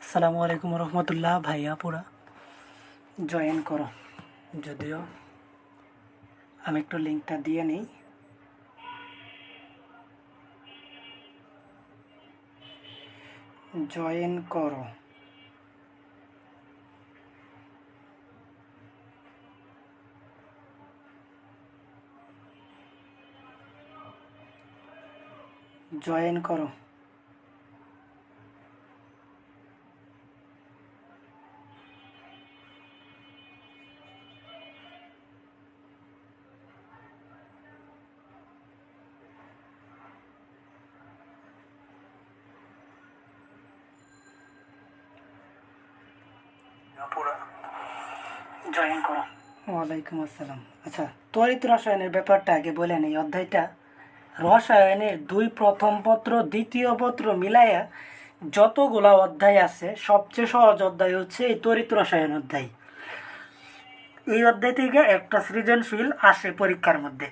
আসসালামু আলাইকুম রহমতুল্লাহ। ভাইয়া পুরা জয়েন করো। যদিও আমি একটু লিঙ্কটা দিয়ে নিই। জয়েন করো। জয়েন করো। জয়েন করো। ওয়ালাইকুম আসসালাম। আচ্ছা, তড়িৎ রসায়নের ব্যাপারটা আগে বলে নেই। অধ্যায়টা রসায়নের প্রথম পত্র দ্বিতীয় পত্র মিলাইয়া যতগুলা অধ্যায় আছে, সবচেয়ে সহজ অধ্যায় হচ্ছে এই তড়িৎ রসায়ন অধ্যায়। এই অধ্যায় থেকে একটা সৃজনশীল আসে পরীক্ষার মধ্যে,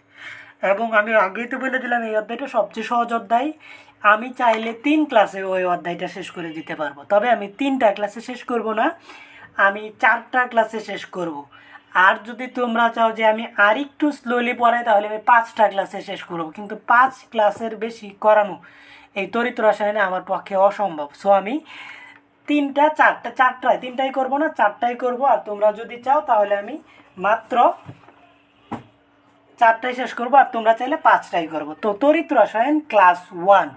এবং আমি আগেই তো বলে দিলাম এই অধ্যায়টা সবচেয়ে সহজ অধ্যায়। আমি চাইলে 3 ক্লাসে ওই অধ্যায়টা শেষ করে দিতে পারবো, তবে আমি 3টা ক্লাসে শেষ করব না, আমি 4টা ক্লাসে শেষ করব। আর যদি তোমরা চাও যে আমি আর একটু স্লোলি পড়াই, তাহলে আমি 5টা ক্লাসে শেষ করব, কিন্তু 5 ক্লাসের বেশি করানো এই তড়িৎ রসায়নে আমার পক্ষে অসম্ভব। সো আমি 3টাই করব না, 4টাই করব। আর তোমরা যদি চাও তাহলে আমি মাত্র 4টাই শেষ করব, আর তোমরা চাইলে 5টাই করব। তো তড়িৎ রসায়ন ক্লাস 1,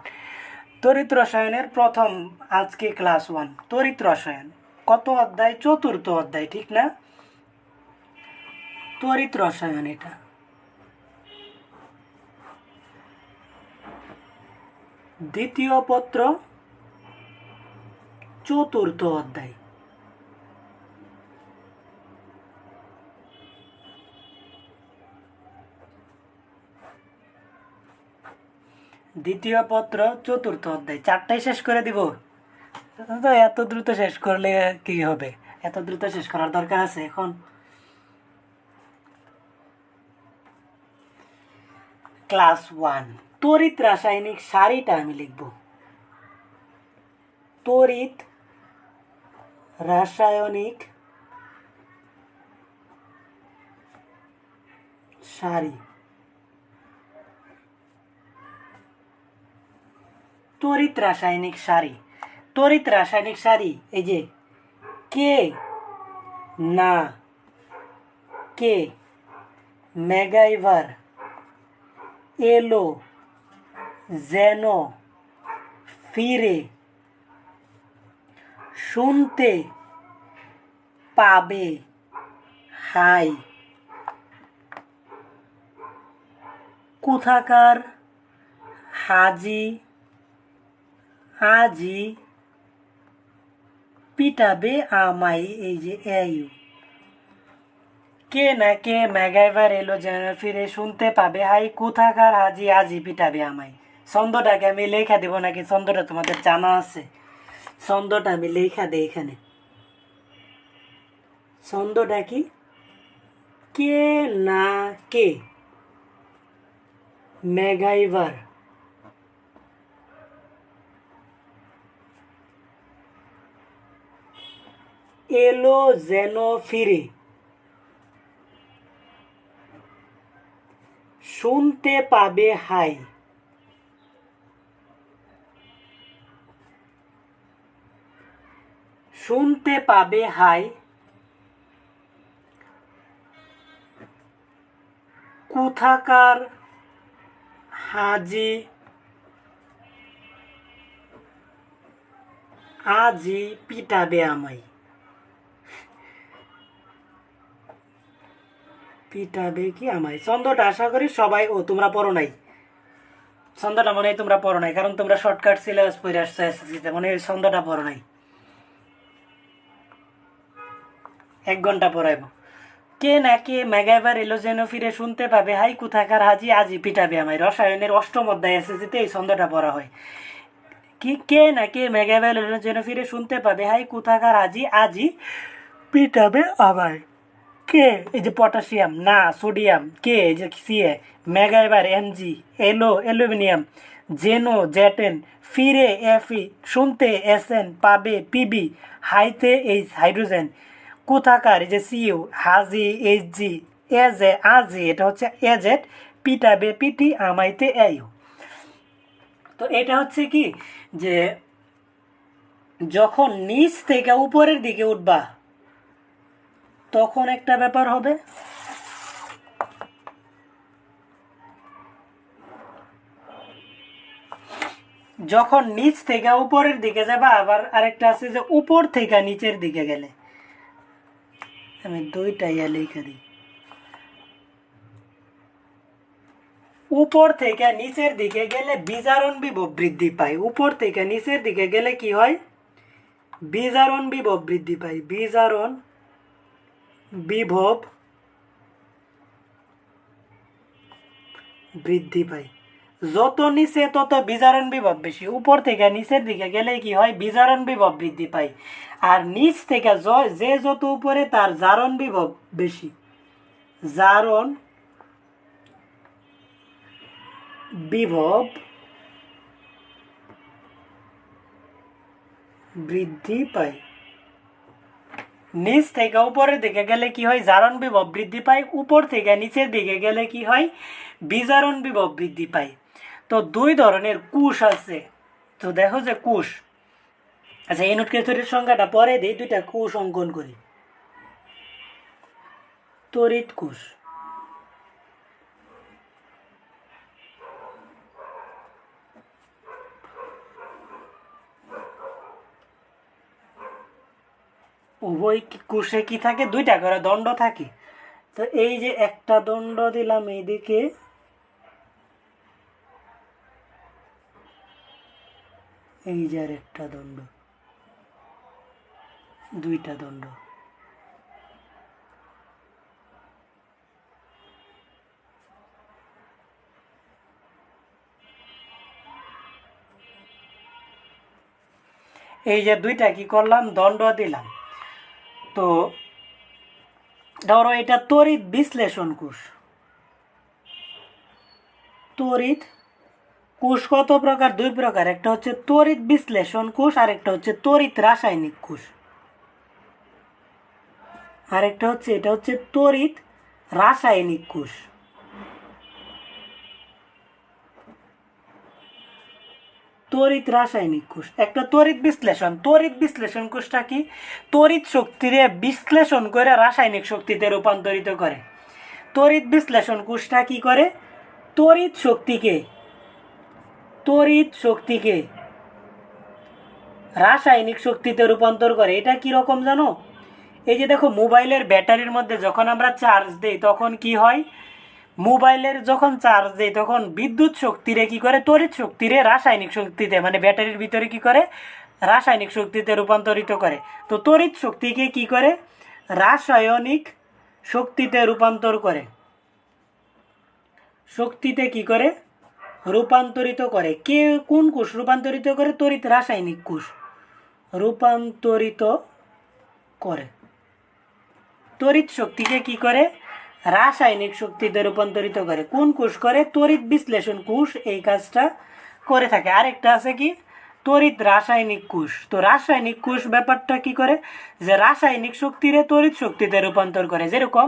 তড়িৎ রসায়নের প্রথম আজকে ক্লাস 1 তড়িৎ রসায়ন। কত অধ্যায়? 4র্থ অধ্যায়, ঠিক না? তড়িৎ রসায়ন এটা দ্বিতীয় পত্র 4র্থ অধ্যায়। দ্বিতীয় পত্র 4র্থ অধ্যায়। 4টাই শেষ করে দিব? তো এত দ্রুত শেষ করলে কি হবে? এত দ্রুত শেষ করার দরকার আছে এখন? ক্লাস 1 তড়িৎ রাসায়নিক সারিটা আমি লিখব। তড়িৎ রাসায়নিক সারি। তড়িৎ রাসায়নিক সারি, তড়িৎ রাসায়নিক সারি। এই যে কে না কে, ম্যাগাইভার, এলো, যেন, ফিরে, শুনতে পাবে, হাই, কোথাকার, হাজি, আজি, পিটাবে আমায়। এই যে এই কে না কে, ম্যাগাইভার, এলো, যেন, ফিরে, শুনতে পাবে, হাই, কোথাকার, হাজি, আজি, পিটাবে আমায়। ছন্দটাকে আমি লেখা দেব নাকি? ছন্দটা তোমাদের জানা আছে? ছন্দটা আমি লেখা দেই এখানে। ছন্দটা কি? কে না কে, ম্যাগাইভার, এলো, যেন, ফিরে, শুনতে পাবে, হাই, শুনতে পাবে, হাই, কোথাকার, হাজি, আজি, পিটাবে আমায়। পিটাবে কি আমায়? ছন্দটা আশা করি সবাই, তোমরা পড়ো নাই ছন্দটা, মনে হয় তোমরা পড়ো নাই, কারণ তোমরা শর্টকাট সিলেবাস পড়ে আসছো এসএসসিতে, মনে হয় ছন্দটা পড়ো নাই। 1 ঘন্টা পড়াইব। কে না কে, ম্যাগাইভার, এলো, যেন, ফিরে, শুনতে পাবে, হাই, কোথাকার, হাজি, আজি, পিটাবে আমায়। রসায়নের 8ম অধ্যায় এসএসসিতে এই ছন্দটা পড়া হয়। কি? কে না কে, ম্যাগাইভার, এলো, যেন, ফিরে, শুনতে পাবে, হাই, কোথাকার, হাজি, আজি, পিটাবে আমায়। কে, এই যে পটাশিয়াম, না সোডিয়াম, কে, এই যে সিএ, ম্যাগাইভার, এমজি, এলো, অ্যালুমিনিয়াম, জেনো জেটেন, ফিরে এফি, শুনতে এসএন, পাবে পিবি, হাইতে এইচ হাইড্রোজেন, কোথাকার এই যে সিইউ, হাজি এইচজি, এজে আজি, এটা হচ্ছে এজেট, পিটাবে পিটি, আমাইতে এইউ। তো এটা হচ্ছে কি যে যখন নিচ থেকে উপরের দিকে উঠবা তখন একটা ব্যাপার হবে, যখন নিচ থেকে উপরের দিকে যাবা আবার আরেকটা আছে যে উপর থেকে নিচের দিকে গেলে। আমি দুইটাই লিখে দিই। উপর থেকে নিচের দিকে গেলে বিজারণ বিভব বৃদ্ধি পায়। উপর থেকে নিচের দিকে গেলে কি হয়? বিজারণ বিভব বৃদ্ধি পায়। বিজারণ বিভব বৃদ্ধি পায়। যত নিচে তত বিজারণ বিভব বেশি। উপর থেকে নিচের দিকে গেলে কি হয়? বিজারণ বিভব বৃদ্ধি পায়। আর নিচ থেকে যে যত উপরে তার জারণ বিভব বেশি। জারণ বিভব বৃদ্ধি পায়। নিচ থেকে উপরের দিকে গেলে কি হয়? জারণ বিভব বৃদ্ধি পায়। উপর থেকে নিচের দিকে গেলে কি হয়? বিজারণ বিভব বৃদ্ধি পায়। তো দুই ধরনের কোষ আছে। তো দেখো যে কোষ, আচ্ছা এনুট ক্যাথোডের সংখ্যাটা পরে দিই, দুইটা কোষ অঙ্কন করি। তড়িৎ কোষ, উভয় কোষে কি থাকে? দুইটা করে দণ্ড থাকে। তো এই যে একটা দণ্ড দিলাম এইদিকে, এই যে আর একটা দণ্ড, দুইটা দণ্ড। এই যে দুইটা কি করলাম? দণ্ড দিলাম। তো ধরো এটা তড়িৎ বিশ্লেষণ কোষ। তড়িৎ কোষ কত প্রকার? দুই প্রকার। একটা হচ্ছে তড়িৎ বিশ্লেষণ কোষ, আর একটা হচ্ছে তড়িৎ রাসায়নিক কোষ। আরেকটা হচ্ছে, এটা হচ্ছে তড়িৎ রাসায়নিক কোষ। তড়িৎ রাসায়নিক কোষ। একটা তড়িৎ বিশ্লেষণ কোষটা কি? তড়িৎ শক্তিরে বিশ্লেষণ করে রাসায়নিক শক্তিতে রূপান্তরিত করে। তড়িৎ বিশ্লেষণ কোষটা কি করে? তড়িৎ শক্তিকে রাসায়নিক শক্তিতে রূপান্তর করে। এটা কি রকম জানো? এই যে দেখো মোবাইলের ব্যাটারির মধ্যে যখন আমরা চার্জ দেই তখন কি হয়? মোবাইলের যখন চার্জ দেই তখন বিদ্যুৎ শক্তিরে কি করে? তড়িৎ শক্তিরে রাসায়নিক শক্তিতে, মানে ব্যাটারির ভিতরে কি করে? রাসায়নিক শক্তিতে রূপান্তরিত করে। তো তড়িৎ শক্তিকে কি করে? রাসায়নিক শক্তিতে রূপান্তর করে। শক্তিতে কি করে? রূপান্তরিত করে। কে কোন কোষ রূপান্তরিত করে? তড়িৎ রাসায়নিক কোষ রূপান্তরিত করে। তড়িৎ শক্তিকে কি করে? রাসায়নিক শক্তিতে রূপান্তরিত করে। কোন কোষ করে? তড়িৎ বিশ্লেষণ কোষ এই কাজটা করে থাকে। আরেকটা আছে কি? তড়িৎ রাসায়নিক কোষ। তো রাসায়নিক কোষ ব্যাপারটা কি করে? যে রাসায়নিক শক্তিরে তড়িৎ শক্তিতে রূপান্তর করে। যেরকম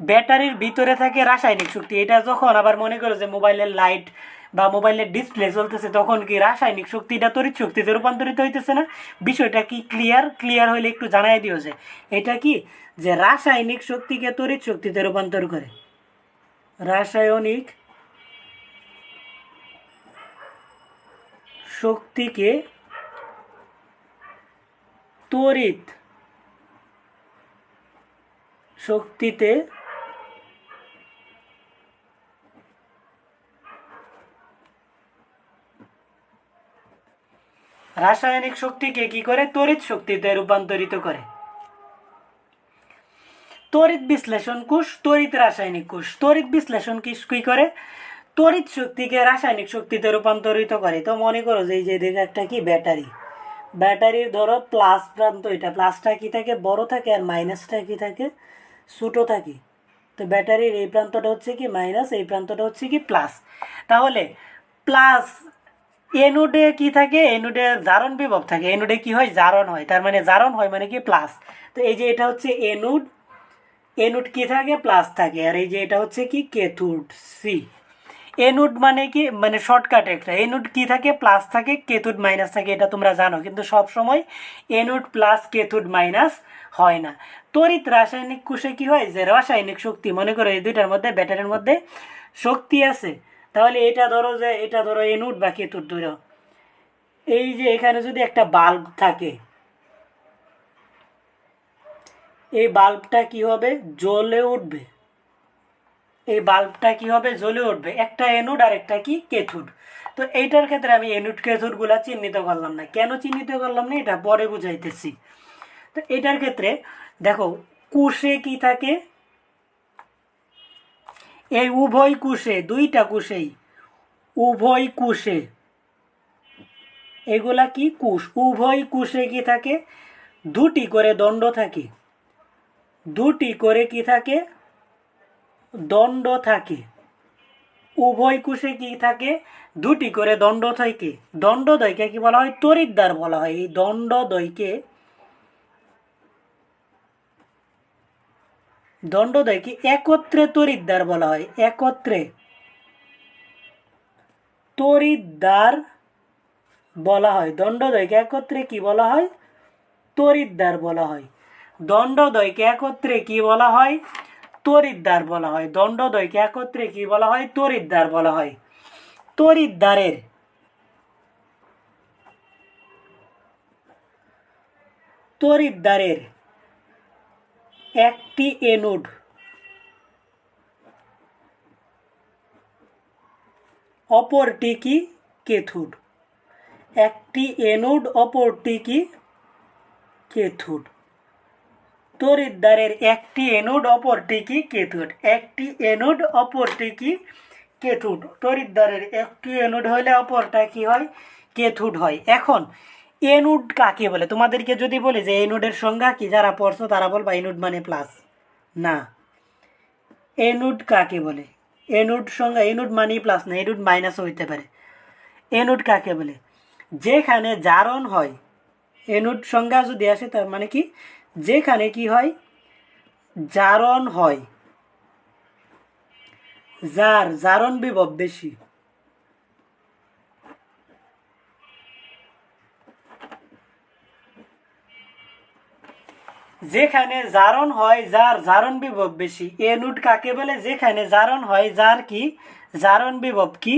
ব্যাটারির ভিতরে থাকে রাসায়নিক শক্তি, এটা যখন আবার মনে করো যে মোবাইলের লাইট বা মোবাইলের ডিসপ্লে চলতেছে তখন কি রাসায়নিক শক্তিটা তড়িৎ শক্তিতে রূপান্তরিত হইতেছে না? বিষয়টা কি ক্লিয়ার হইলে একটু জানাই দিও যে এটা কি, যে রাসায়নিক শক্তিকে তড়িৎ শক্তিতে রূপান্তর করে। রাসায়নিক শক্তিকে তড়িৎ শক্তিতে রাসায়নিক শক্তিকে কি করে? তড়িৎ শক্তিতে রূপান্তরিত করে। তড়িৎ বিশ্লেষণ কোষ, তড়িৎ রাসায়নিক কোষ। তড়িৎ বিশ্লেষণ কি করে? তড়িৎ শক্তিকে রাসায়নিক শক্তিতে রূপান্তরিত করে। তো মনে করো যে এই যে দেখে একটা কি ব্যাটারি, ব্যাটারির ধরো প্লাস প্রান্ত, এটা প্লাসটা কি থাকে? বড় থাকে, আর মাইনাসটা কি থাকে? ছোট থাকে। তো ব্যাটারির এই প্রান্তটা হচ্ছে কি মাইনাস, এই প্রান্তটা হচ্ছে কি প্লাস। তাহলে প্লাস এনোডে কি থাকে, এনোডে জারণ বিভব থাকে, এনোডে কি হয়, জারণ হয়, তার মানে জারণ হয় মানে কি প্লাস। তো এই যে এটা হচ্ছে এনোড, এনোড কি থাকে, প্লাস থাকে, আর এই যে এটা হচ্ছে কি ক্যাথোড সি। এনোড মানে কি, মানে শর্টকাট একটা, এনোড কি থাকে, প্লাস থাকে, ক্যাথোড মাইনাস থাকে, এটা তোমরা জানো, কিন্তু সব সময় এনোড প্লাস ক্যাথোড মাইনাস হয় না। তড়িৎ রাসায়নিক কোষে কি হয়, যে রাসায়নিক শক্তি, মনে করো এই দুইটার মধ্যে, ব্যাটারির মধ্যে শক্তি আছে, তাহলে এটা ধরো যে, এটা ধরো এনোড বা ক্যাথোড ধরো, এই যে এখানে যদি একটা বাল্ব থাকে, এই বাল্বটা কি হবে, জ্বলে উঠবে, এই বাল্বটা কি হবে, জ্বলে উঠবে, একটা এনোড আর একটা কি ক্যাথোড। তো এইটার ক্ষেত্রে আমি এনোড ক্যাথোড গুলা চিহ্নিত করলাম না, কেন চিহ্নিত করলাম না এটা পরে বুঝাইতেছি। তো এটার ক্ষেত্রে দেখো, কোষে কি থাকে, এই উভয় কোষে, দুইটা কোষেই, উভয় কোষে, এগুলা কি কোষ, উভয় কোষে কি থাকে, দুটি করে দণ্ড থাকে, দুটি করে কি থাকে, দণ্ড থাকে, উভয় কোষে কি থাকে, দুটি করে দণ্ড থাকে, দণ্ডদ্বয়কে কি বলা হয়, তড়িৎদ্বার বলা হয়। এই দণ্ডদ্বয়কে একত্রে তড়িৎদ্বার বলা হয়, একত্রে তড়িৎদ্বার বলা হয়, দণ্ডদ্বয়কে একত্রে কি বলা হয়, তড়িৎদ্বার বলা হয়, দণ্ডদ্বয়কে একত্রে কি বলা হয়, তড়িৎদ্বার বলা হয়, দণ্ডদ্বয়কে একত্রে কি বলা হয়, তড়িৎদ্বার বলা হয়। তড়িৎদ্বারের তড়িৎদ্বারের একটি এনোড অপরটি কি ক্যাথোড, একটি এনোড অপরটি কি ক্যাথোড, তড়িৎদ্বারের একটি এনোড অপরটি কি ক্যাথোড, একটি এনোড অপরটি কি ক্যাথোড, তড়িৎদ্বারের একটি এনোড হলে অপরটা কি হয়, ক্যাথোড হয়। এখন এনোড কাকে বলে, তোমাদেরকে যদি বলি যে এনোডের সংজ্ঞা কি, যারা পড়ছো তারা বলবা এনোড মানে প্লাস, না, এনোড কাকে বলে, এনোড সংজ্ঞা, এনোড মানেই প্লাস না, এনোড মাইনাসও হইতে পারে। এনোড কাকে বলে, যেখানে জারণ হয়, এনোড সংজ্ঞা যদি আসে তার মানে কি, যেখানে কি হয়, জারণ হয়, যার জারণ বিভব বেশি, যেখানে জারণ হয়, যার জারণ বিভব বেশি, এনোড কাকে বলে, যেখানে জারণ হয়, যার কি জারণ বিভব কি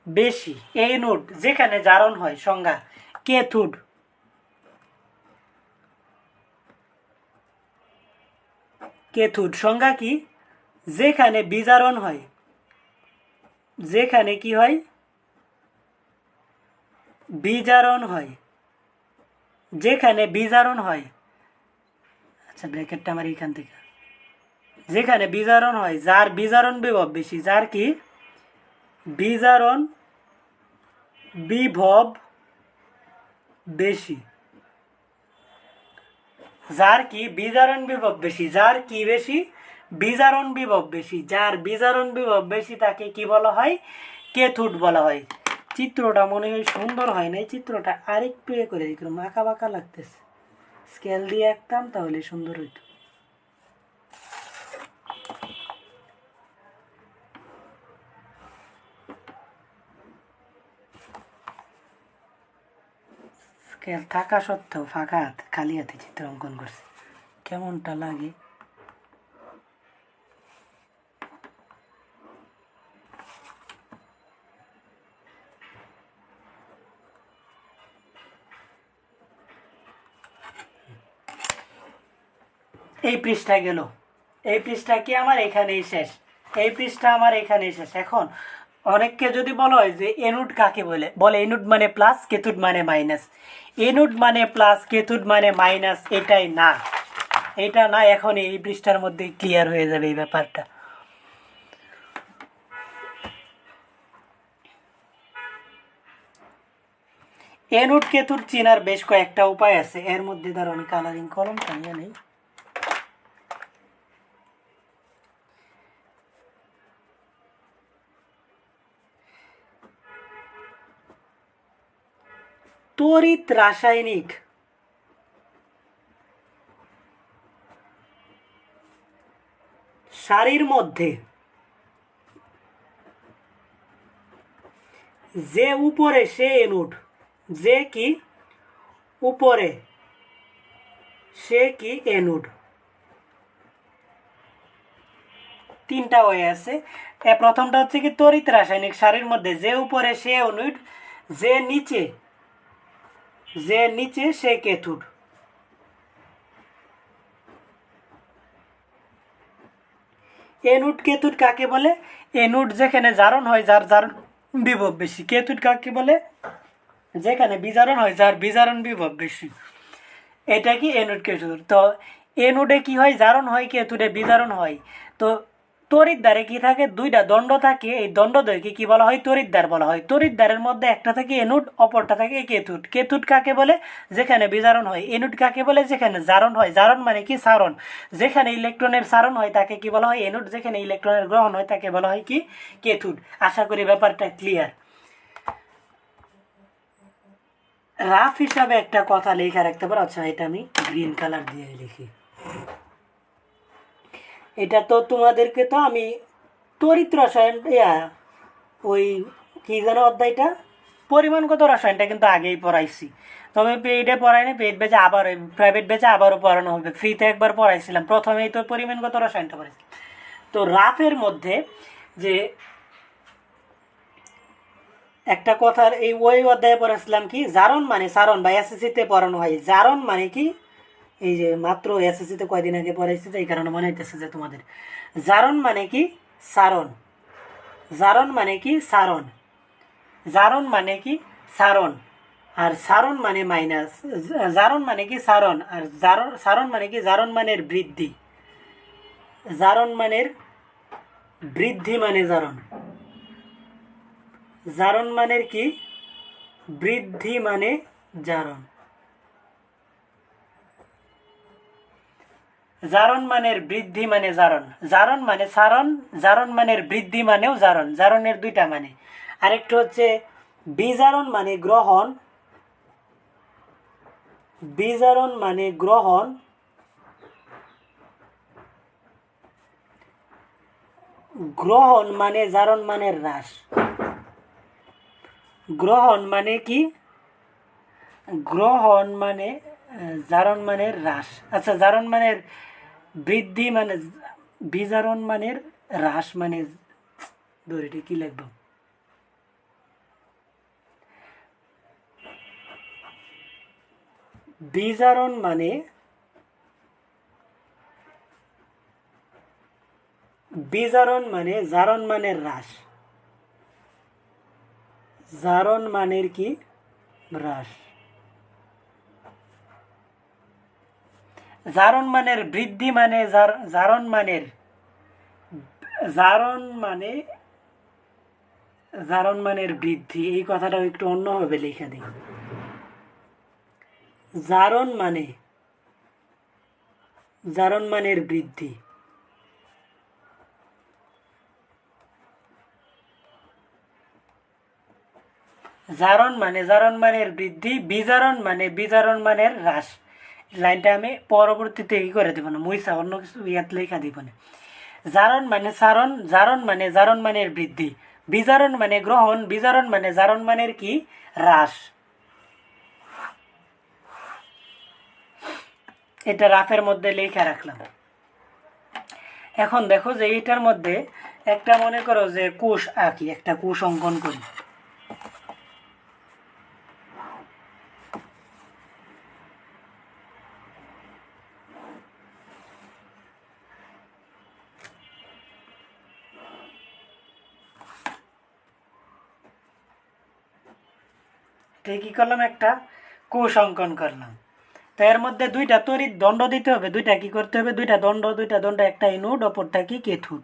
বেশি, এনোড যেখানে জারণ হয়। সংজ্ঞা, ক্যাথোড, ক্যাথোড সংজ্ঞা কি, যেখানে বিজারণ হয়, যেখানে কি হয়, বিজারণ হয়, যেখানে বিজারণ হয়, আচ্ছা ব্র্যাকেটটা আমার এখান থেকে, যেখানে বিজারণ হয়, যার বিজারণ বিভব বেশি, যার কি বিজারণ বিভব বেশি, যার কি বিজারণ বিভব বেশি, যার কি বেশি, বিজারণ বিভব বেশি, যার বিজারণ বিভব বেশি তাকে কি বলা হয়, ক্যাথোড বলা হয়। চিত্রটা মনে হয় সুন্দর হয় নাই, চিত্রটা আরেকটু এ করে দিলাম, আঁকা বাঁকা লাগতেছে, স্কেল দিয়ে আঁকতাম তাহলে সুন্দর হইতো। স্কেল থাকা সত্ত্বেও ফাঁকা হাতে, খালি হাতে চিত্র অঙ্কন করছে, কেমনটা লাগে। এই পৃষ্ঠা গেল, এই পৃষ্ঠা কি আমার এখানেই শেষ, এই পৃষ্ঠা আমার এখানেই শেষ। এখন অনেককে যদি বলা হয় যে এনোড কাকে বলে, বলে এনোড মানে প্লাস, ক্যাথোড মানে মাইনাস, এনোড মানে প্লাস, ক্যাথোড মানে মাইনাস, এটাই না, এটা না, এখন এই পৃষ্ঠার মধ্যে ক্লিয়ার হয়ে যাবে এই ব্যাপারটা। এনোড ক্যাথোড চেনার বেশ কয়েকটা উপায় আছে, এর মধ্যে ধরো আমি কালারিং কলমটা নিয়ে নেই। তড়িৎ রাসায়নিক সারির মধ্যে যে উপরে সে এনোড, যে কি উপরে সে কি এনোড, তিনটা হয়ে আছে। প্রথমটা হচ্ছে কি তড়িৎ রাসায়নিক সারির মধ্যে যে উপরে সে এনোড, যে নিচে সে ক্যাথোড। এনোড ক্যাথোড কাকে বলে? এনোড যেখানে জারণ হয় যার জারণ বিভব বেশি। ক্যাথোড কাকে বলে? যেখানে বিজারণ হয় যার বিজারণ বিভব বেশি। এটা কি এনোড ক্যাথোড। তো এনোডে কি হয়? জারণ হয়, ক্যাথোডে বিজারণ হয়। তো তড়িৎদ্বারে কি থাকে? দুইটা দণ্ড থাকে। এই দণ্ডদ্বয়কে কি বলা হয়? তড়িৎদ্বার বলা হয়। তড়িৎদ্বারের মধ্যে একটা থাকে এনোড, অপরটা থাকে ক্যাথোড। ক্যাথোড কাকে বলে? যেখানে বিজারণ হয়। এনোড কাকে বলে? যেখানে জারণ হয়। জারণ মানে কি? সারণ। যেখানে ইলেকট্রনের সারণ হয় তাকে কি বলা হয়? এনোড। যেখানে ইলেকট্রনের গ্রহণ হয় তাকে বলা হয় কি? ক্যাথোড। আশা করি ব্যাপারটা ক্লিয়ার। রাফ হিসাবে একটা কথা লেখা রাখতে পারো। আচ্ছা, এটা আমি গ্রিন কালার দিয়ে লিখি। এটা তো তোমাদেরকে তো আমি তড়িৎ রসায়ন ওই কি যেন অধ্যায়টা, পরিমাণগত রসায়নটা কিন্তু আগেই পড়াইছি। তবে পেইডে পড়াইনি, পেইড বেচে আবার প্রাইভেট বেচে আবারও পড়ানো হবে। ফ্রিতে একবার পড়াইছিলাম, প্রথমেই তো পরিমাণগত রসায়নটা পড়াইছি। তো রাফের মধ্যে যে একটা কথার এই ওই অধ্যায়ে পড়েছিলাম কি, জারণ মানে সারণ, বা এসএসসিতে পড়ানো হয়। জারণ মানে কি? এই যে মাত্র এসএসসিতে কয়দিন আগে পড়াইছি, এই কারণে মনে হইতেছে যে তোমাদের। জারণ মানে কি? সারণ। জারণ মানে কি? সারণ। জারণ মানে কি? সারণ। আর সারণ মানে মাইনাস। জারণ মানে কি? সারণ। আর সারণ মানে কি? জারণ মানের বৃদ্ধি। জারণ মানের বৃদ্ধি মানে জারণ। জারণ মানের কি? বৃদ্ধি মানে জারণ। জারণ মানের বৃদ্ধি মানে জারণ। জারণ মানে সারণ, জারণ মানের বৃদ্ধি মানেও জারণ। জারণের দুইটা মানে। আরেকটা হচ্ছে বিজারণ মানে গ্রহণ। বিজারণ মানে গ্রহণ। গ্রহণ মানে জারণ মানের হ্রাস। গ্রহণ মানে কি? গ্রহণ মানে জারণ মানের হ্রাস। আচ্ছা, জারণ মানের বৃদ্ধি মানে, বিজারণ মানের হ্রাস মানে, দড়িটি কি লিখব? বিজারণ মানে, বিজারণ মানে জারণ মানের হ্রাস। জারণ মানের কি? হ্রাস। জারণ মানের বৃদ্ধি মানে জারণ মানের, জারণ মানে জারণ মানের বৃদ্ধি। এই কথাটাও একটু অন্যভাবে লিখে দিই। জারণ মানে জারণ মানের বৃদ্ধি। জারণ মানে জারণ মানের বৃদ্ধি। বিজারণ মানে বিজারণ মানের হ্রাস। লাইনটা আমি পরবর্তীতে কি করে দিব না, মুইসা অন্য কিছু ইয়াত লেখা দিব না। জারণ মানে সারণ, জারণ মানে জারণ মানের বৃদ্ধি, বিজারণ মানে গ্রহণ, বিজারণ মানে জারণ মানের কি? হ্রাস। এটা রাফের মধ্যে লেখা রাখলাম। এখন দেখো যে এটার মধ্যে একটা মনে করো যে কোষ আঁকি, একটা কোষ অঙ্কন করি। কি করলাম? একটা কোষ অঙ্কন করলাম। তো এর মধ্যে দুইটা তড়িৎ দণ্ড দিতে হবে। দুইটা কি করতে হবে? দুইটা দণ্ড, একটা এনোড, অপরটা কি? ক্যাথোড।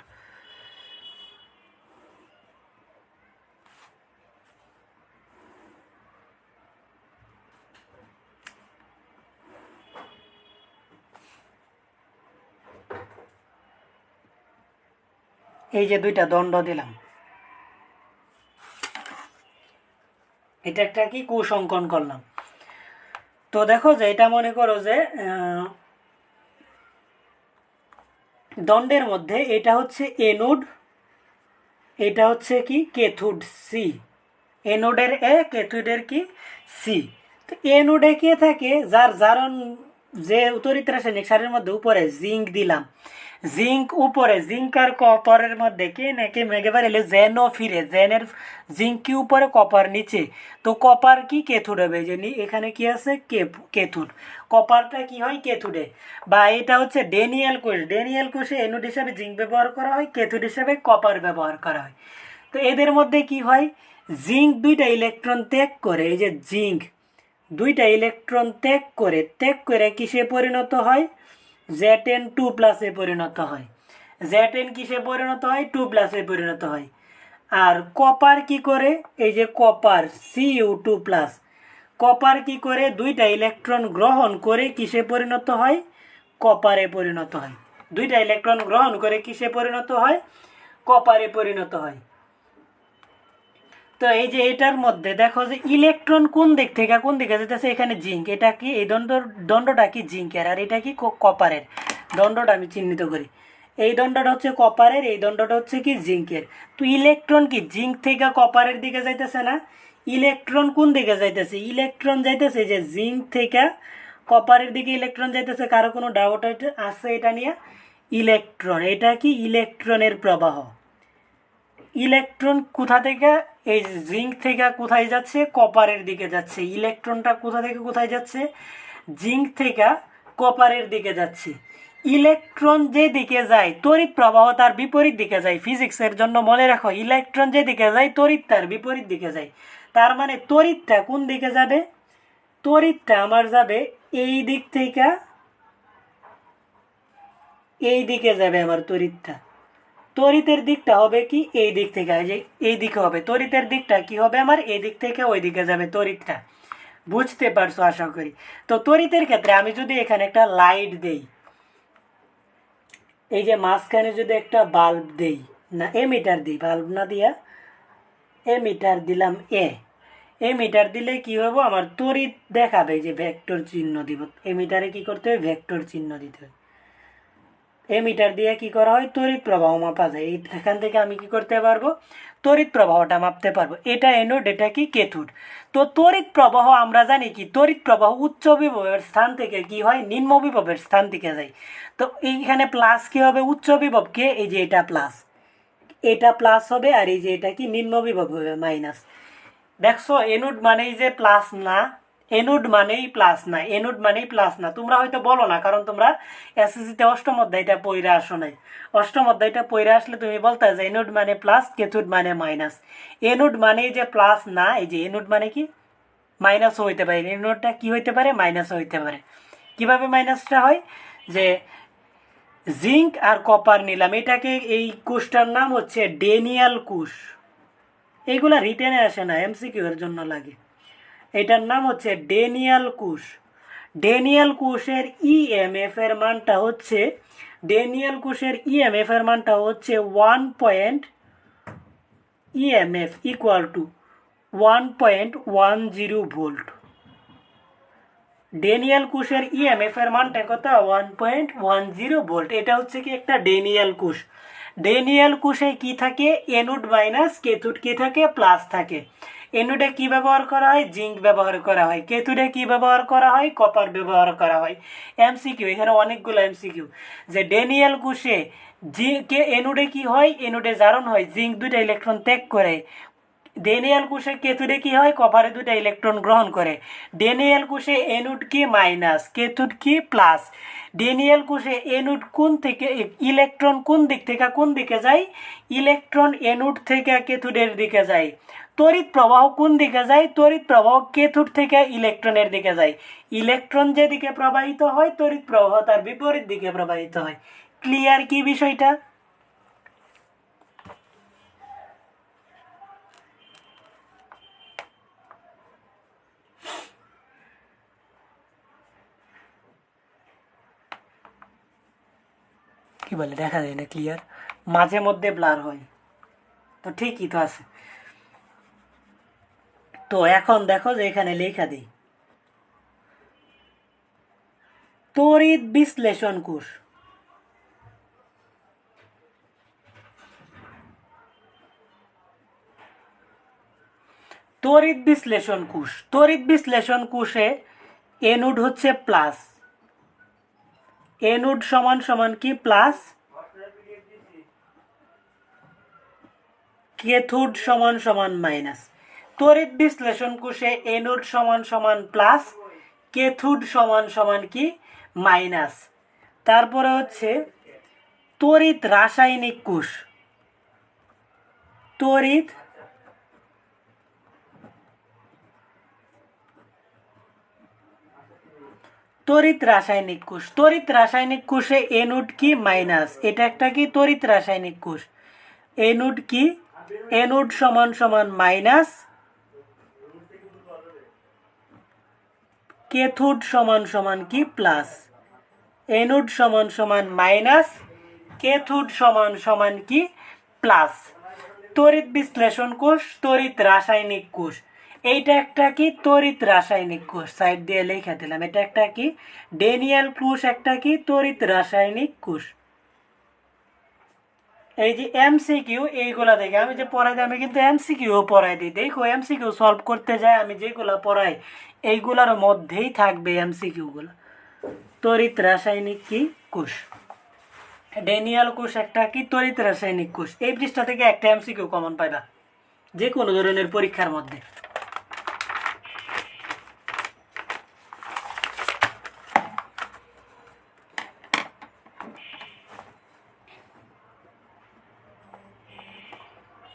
এই যে দুইটা দণ্ড দিলাম, এটা একটা কি কোষ অঙ্কন করলাম। তো দেখো যে এটা মনে করো যে দণ্ডের মধ্যে এটা হচ্ছে এনোড, এটা হচ্ছে কি ক্যাথোড সি, এনোডের এ ক্যাথোডের কি সি। তো এনোডে কে থাকে, যার জারণ যে তড়িৎ রাসায়নিক সারের মধ্যে উপরে জিঙ্ক দিলাম, জিঙ্ক উপরে, জিঙ্ক আর কপারের মধ্যে কে নাকি মেঘেবার এলে জেনও ফিরে, জেনের জিঙ্ক কি উপরে কপার নিচে, তো কপার কি ক্যাথোড হবে, যে এখানে কি আছে ক্যাথোড, কপারটা কি হয় ক্যাথোডে। বা এটা হচ্ছে ডেনিয়াল কোষ, ডেনিয়াল কোষে এনোড হিসাবে জিঙ্ক ব্যবহার করা হয়, ক্যাথোড হিসাবে কপার ব্যবহার করা হয়। তো এদের মধ্যে কি হয়, জিঙ্ক দুইটা ইলেকট্রন ত্যাগ করে, এই যে জিঙ্ক দুইটা ইলেকট্রন ত্যাগ করে কিসে পরিণত হয়, Zn2+ পরিণত হয়, Zn কিসে পরিণত হয়, 2+ পরিণত হয়। আর কপার কি করে, এই যে কপার Cu2+, কপার কি করে দুইটা ইলেকট্রন গ্রহণ করে কিসে পরিণত হয়, কপারে পরিণত হয়, দুইটা ইলেকট্রন গ্রহণ করে কিসে পরিণত হয়, কপারে পরিণত হয়। তো এই যে এটার মধ্যে দেখো যে ইলেকট্রন কোন দিক থেকে কোন দিকে যেতেছে, এখানে জিঙ্ক, এটা কি এই দণ্ডটা কি জিঙ্কের, আর এটা কি কপারের, দণ্ডটা আমি চিহ্নিত করি, এই দণ্ডটা হচ্ছে কপারের, এই দণ্ডটা হচ্ছে কি জিঙ্কের। তো ইলেকট্রন কি জিঙ্ক থেকে কপারের দিকে যাইতেছে না, ইলেকট্রন কোন দিকে যাইতেছে, ইলেকট্রন যাইতেছে যে জিঙ্ক থেকে কপারের দিকে ইলেকট্রন যাইতেছে, কারো কোনো ডাউট আছে এটা নিয়ে, ইলেকট্রন, এটা কি ইলেকট্রনের প্রবাহ, ইলেকট্রন কোথা থেকে, এই জিঙ্ক থেকে কোথায় যাচ্ছে, কপারের দিকে যাচ্ছে, ইলেকট্রনটা কোথা থেকে কোথায় যাচ্ছে, জিঙ্ক থেকে কপারের দিকে যাচ্ছে। ইলেকট্রন যে দিকে যায় তড়িৎ প্রবাহ তার বিপরীত দিকে যায়, ফিজিক্সের জন্য মনে রাখো, ইলেকট্রন যে দিকে যায় তড়িৎ তার বিপরীত দিকে যায়। তার মানে তড়িৎটা কোন দিকে যাবে, তড়িৎটা আমার যাবে এই দিক থেকে এই দিকে যাবে, আমার তড়িৎটা, তড়িতের দিকটা হবে কি এই দিক থেকে, যে এই দিকে হবে তড়িতের দিকটা, কি হবে আমার এই দিক থেকে ওই দিকে যাবে তড়িৎটা, বুঝতে পারছো আশা করি। তো তড়িতের ক্ষেত্রে আমি যদি এখানে একটা লাইট দেই, এই যে মাঝখানে যদি একটা বাল্ব দেই, না এমিটার দিই, বাল্ব না দিয়া এমিটার দিলাম, এমিটার দিলে কি হবে, আমার তড়িৎ দেখাবে, যে ভেক্টর চিহ্ন দিব, এমিটারে কি করতে হবে, ভেক্টর চিহ্ন দিতে হবে। এমিটার দিয়ে কি করা হয়, তড়িৎ প্রবাহ মাপা যায়, এখান থেকে আমি কি করতে পারবো, তড়িৎ প্রবাহটা মাপতে পারবো। এটা এনোড, এটা কি ক্যাথোড। তো তড়িৎ প্রবাহ আমরা জানি কি, তড়িৎ প্রবাহ উচ্চ বিভবের স্থান থেকে কি হয়, নিম্ন বিভবের স্থান থেকে যায়। তো এইখানে প্লাস কি হবে, উচ্চ বিভবকে, এই যে এটা প্লাস, এটা প্লাস হবে, আর এই যে এটা কি নিম্ন বিভব হবে মাইনাস। দেখছো এনোড মানেই যে প্লাস না, এনোড মানেই প্লাস না, এনোড মানেই প্লাস না, তোমরা হয়তো বলো না, কারণ তোমরা এসএসসিতে অষ্টম অধ্যায়টা পড়ে আসো নাই। অষ্টম অধ্যায়টা পড়ে আসলে তুমি বলতে যে এনোড মানে প্লাস, ক্যাথোড মানে মাইনাস। এনোড মানেই যে প্লাস না, এই যে এনোড মানে কি মাইনাসও হইতে পারে, এনোডটা কি হইতে পারে, মাইনাসও হইতে পারে। কিভাবে মাইনাসটা হয়, যে জিঙ্ক আর কপার নিলাম, এটাকে, এই কোষটার নাম হচ্ছে ডেনিয়াল কোষ, এইগুলা রিটেনে আসে না, এমসিকিউ এর জন্য লাগে। এটার নাম হচ্ছে ডেনিয়াল কোষ। ডেনিয়াল কোষের ইএমএফ এর মানটা হচ্ছে, ডেনিয়াল কোষের ইএমএফ এর মানটা হচ্ছে 1 EMF equal to 1.10 volt. Daniel কোষের ইএমএফ এর মানটা কত, 1.10 ভোল্ট। এটা হচ্ছে কি একটা ডেনিয়াল কোষ। ডেনিয়াল কোষে কি থাকে, এনোড মাইনাস, ক্যাথোড কি থাকে, প্লাস থাকে। এনোডে কি ব্যবহার করা হয়, জিঙ্ক ব্যবহার করা হয়, ক্যাথোডে কি ব্যবহার করা হয়, কপার ব্যবহার করা হয়। এমসিকিউ, এখানে অনেকগুলো এমসিকিউ, যে ডেনিয়াল কোষে এনোডে কি হয়, এনোডে জারণ হয়, জিঙ্ক দুইটা ইলেকট্রন ত্যাগ করে। ডেনিয়াল কোষে ক্যাথোডে কি হয়, কপারে দুইটা ইলেকট্রন গ্রহণ করে। ডেনিয়াল কোষে এনোড কি মাইনাস, ক্যাথোড কি প্লাস। ডেনিয়াল কোষে এনোড কোন থেকে, ইলেকট্রন কোন দিক থেকে কোন দিকে যায়, ইলেকট্রন এনোড থেকে ক্যাথোডের দিকে যায়। তড়িৎ প্রবাহ কোন দিকে যায়, তড়িৎ প্রবাহ ক্যাথোড থেকে ইলেকট্রনের দিকে যায়। ইলেকট্রন যেদিকে প্রবাহিত হয় তড়িৎ প্রবাহ তার বিপরীত দিকে প্রবাহিত হয়। ক্লিয়ার কি বিষয়টা? কি বলে, দেখা যায় না ক্লিয়ার, মাঝে মধ্যে ব্লার হয়, তো ঠিকই তো আছে। তো এখন দেখো যে এখানে লেখা দিই, তড়িৎ বিশ্লেষণ কোষ। তড়িৎ বিশ্লেষণ কোষ, তড়িৎ বিশ্লেষণ কোষে এনোড হচ্ছে প্লাস, এনোড সমান সমান কি প্লাস, ক্যাথোড সমান সমান মাইনাস। তড়িৎ বিশ্লেষণ কোষে এনোড সমান সমান প্লাস, ক্যাথোড সমান সমান কি মাইনাস। তারপরে হচ্ছে তড়িৎ রাসায়নিক কোষ, তড়িৎ তড়িৎ রাসায়নিক কোষ, তড়িৎ রাসায়নিক কোষে এনোড কি মাইনাস, এটা একটা কি তড়িৎ রাসায়নিক কোষ। এনোড কি, এনোড সমান সমান মাইনাস, ক্যাথোড সমান সমান কি প্লাস। এনোড সমান সমান মাইনাস, ক্যাথোড সমান সমান কি প্লাস। তড়িৎ বিশ্লেষণ কোষ, তড়িৎ রাসায়নিক কোষ। এইটা একটা কি তড়িৎ রাসায়নিক কোষ, সাইড দিয়ে লেখা দিলাম। এটা একটা কি ডেনিয়াল কোষ, একটা কি তড়িৎ রাসায়নিক কোষ। এই যে এমসিকিউ এইগুলা দেখে আমি যে পড়াই দিই, আমি কিন্তু এমসিকিউ পড়াই দিই। দেখো এমসিকিউ সলভ করতে যায় আমি যেগুলা পড়াই এইগুলার মধ্যেই থাকবে এমসিকিউ গুলা। তড়িৎ রাসায়নিক কি কোষ, ডেনিয়াল কোষ একটা কি তড়িৎ রাসায়নিক কোষ। এই পৃষ্ঠা থেকে একটা এমসিকিউ কমন পাইবা যে কোনো ধরনের পরীক্ষার মধ্যে।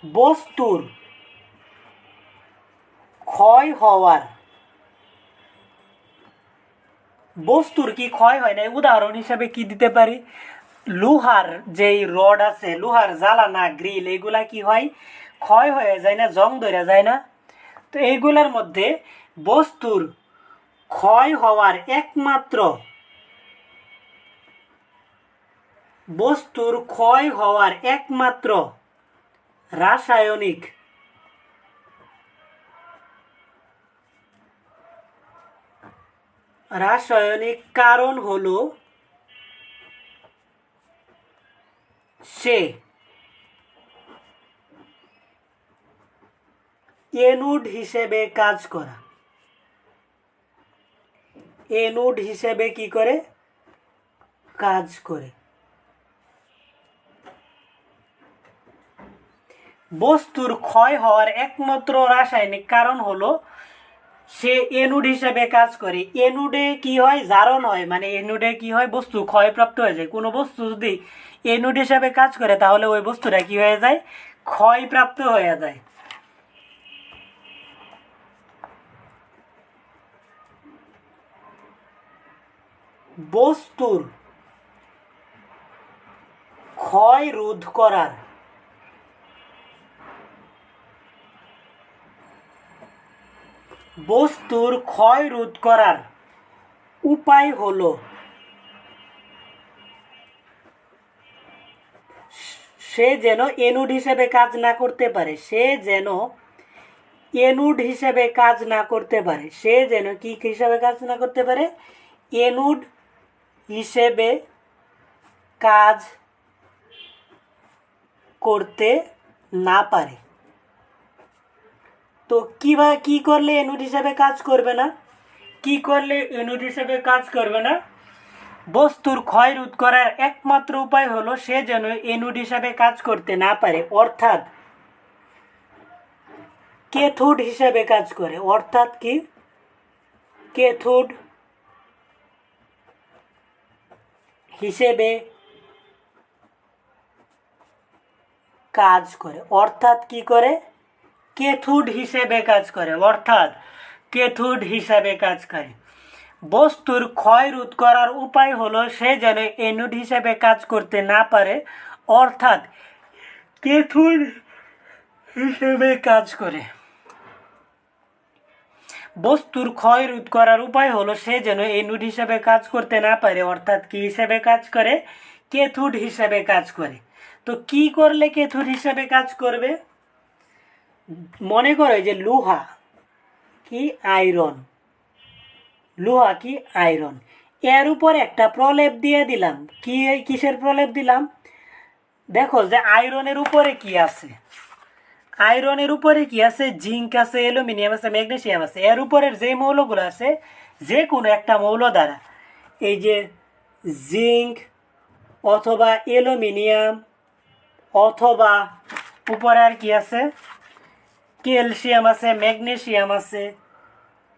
বস্তুর ক্ষয় হওয়ার, বস্তুর কি ক্ষয় হয় না, উদাহরণ হিসাবে কি দিতে পারি, লোহার যেই রড আছে, লোহার জ্বালানা গ্রিল, এগুলা কি হয় ক্ষয় হয়ে যায় না, জং ধরে যায় না। তো এইগুলার মধ্যে বস্তুর ক্ষয় হওয়ার একমাত্র, বস্তুর ক্ষয় হওয়ার একমাত্র রাসায়নিক রাসায়নিক কারণ হলো সে এনোড হিসেবে কাজ করা, এনোড হিসেবে কি করে কাজ করে। বস্তুর ক্ষয় হওয়ার একমাত্র রাসায়নিক কারণ হলো সে এনোড হিসেবে কাজ করে। এনোডে কি হয় জারণ হয়, মানে এনোডে কি হয় বস্তু ক্ষয়প্রাপ্ত হয়ে যায়। কোনো বস্তু যদি এনোড হিসেবে কাজ করে তাহলে ওই বস্তুটা কি হয়ে যায় ক্ষয়প্রাপ্ত হয়ে যায়। বস্তুর ক্ষয় রোধ করার, বস্তুর ক্ষয় রোধ করার উপায় হলো সে যেন এনোড হিসেবে কাজ না করতে পারে, সে যেন এনোড হিসেবে কাজ না করতে পারে, সে যেন কি হিসেবে কাজ না করতে পারে, এনোড হিসেবে কাজ করতে না পারে। তো কিভাবে কি করলে এনোড হিসেবে কাজ করবে না, কি করলে এনোড হিসেবে কাজ করবে না, বস্তুর ক্ষয় রোধ করার একমাত্র উপায় হলো সে যেন এনোড হিসেবে কাজ করতে না পারে, অর্থাৎ ক্যাথোড হিসেবে কাজ করে। অর্থাৎ কি ক্যাথোড হিসেবে কাজ করে, অর্থাৎ কি করে ক্যাথোড হিসেবে কাজ করে, অর্থাৎ ক্যাথোড হিসেবে কাজ করে। বস্তুর ক্ষয় রোধ করার উপায় হলো সে যেন এনোড হিসেবে কাজ করতে না পারে, অর্থাৎ ক্যাথোড হিসেবে কাজ করে। বস্তুর ক্ষয় রোধ করার উপায় হলো সে যেন এনোড হিসেবে কাজ করতে না পারে, অর্থাৎ কি হিসেবে কাজ করে ক্যাথোড হিসেবে কাজ করে। তো কি করলে ক্যাথোড হিসেবে কাজ করবে, মনে করো যে লোহা কি আয়রন, লোহা কি আয়রন, এর উপর একটা প্রলেপ দিয়ে দিলাম। কিসের প্রলেপ দিলাম? দেখো যে আয়রনের উপরে কি আছে, আয়রনের উপরে কি আছে, জিঙ্ক আছে, অ্যালুমিনিয়াম আছে, ম্যাগনেসিয়াম আছে। এর উপরের যে মৌলগুলো আছে, যে কোনো একটা মৌল দ্বারা, এই যে জিঙ্ক অথবা অ্যালুমিনিয়াম অথবা উপরে আর কি আছে, ক্যালসিয়াম আছে, ম্যাগনেসিয়াম আছে,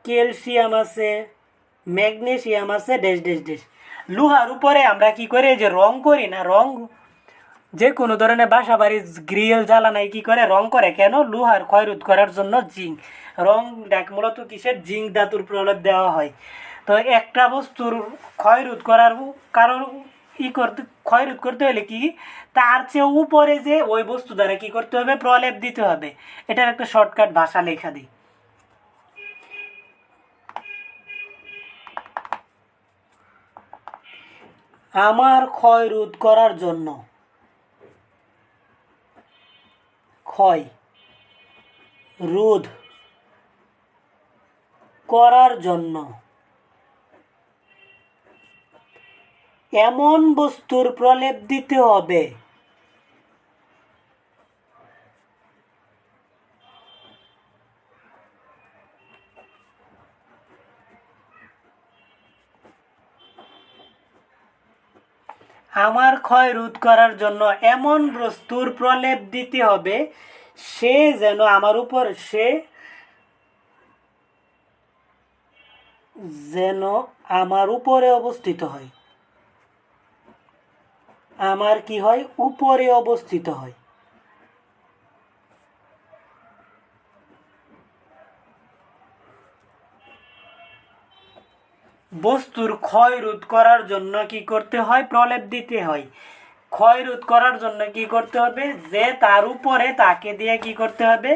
ক্যালসিয়াম আছে, ম্যাগনেসিয়াম আছে, ড্যাশ ড্যাশ ড্যাশ। লোহার উপরে আমরা কি করে, যে রং করি না, রং যে কোনো ধরনের বাসা বাড়ির গ্রিল জ্বালানায় কি করে রং করে, কেন? লোহার ক্ষয়রোধ করার জন্য জিঙ্ক রং মূলত কিসের, জিঙ্ক ধাতুর প্রলেপ দেওয়া হয়। তো একটা বস্তুর ক্ষয়রোধ করার কারণ ক্ষয়রোধ করতে হলে কি, তার চেয়ে উপরে যে ওই বস্তু দ্বারা কি করতে হবে, প্রলেপ দিতে হবে। এটার একটা শর্টকাট ভাষা লেখা দিই। আমার ক্ষয় রোধ করার জন্য, ক্ষয় রোধ করার জন্য এমন বস্তুর প্রলেপ দিতে হবে আমার ক্ষয় রোধ করার জন্য এমন বস্তুর প্রলেপ দিতে হবে সে যেন আমার উপর, সে যেন আমার উপরে অবস্থিত হয়, আমার কি হয়, উপরে অবস্থিত হয়। বস্তুর ক্ষয় রোধ করার জন্য কি করতে হয়, প্রলেপ দিতে হয়। ক্ষয় রোধ করার জন্য কি করতে হবে, যে তার উপরে তাকে দিয়ে কি করতে হবে,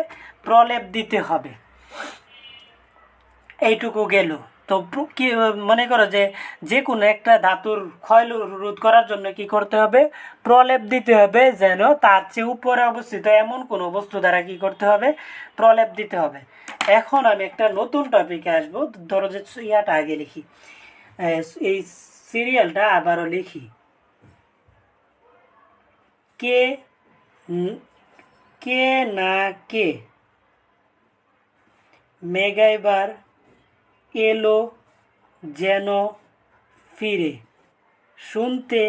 প্রলেপ দিতে হবে। এইটুকু গেল। তো কি মনে করো যে যে কোনো একটা ধাতুর ক্ষয় রোধ করার জন্য কি করতে হবে, প্রলেপ দিতে হবে, যেন তার চেয়ে উপরে অবস্থিত এমন কোনো বস্তু দ্বারা কি করতে হবে, প্রলেপ দিতে হবে। এখন আমি একটা নতুন টপিকে আসবো। ধরো যে ইয়াটা আগে লিখি, এই সিরিয়ালটা আবারও লিখি। কে কে না কে মেগাইবার এলো যেন ফিরে, শুনতে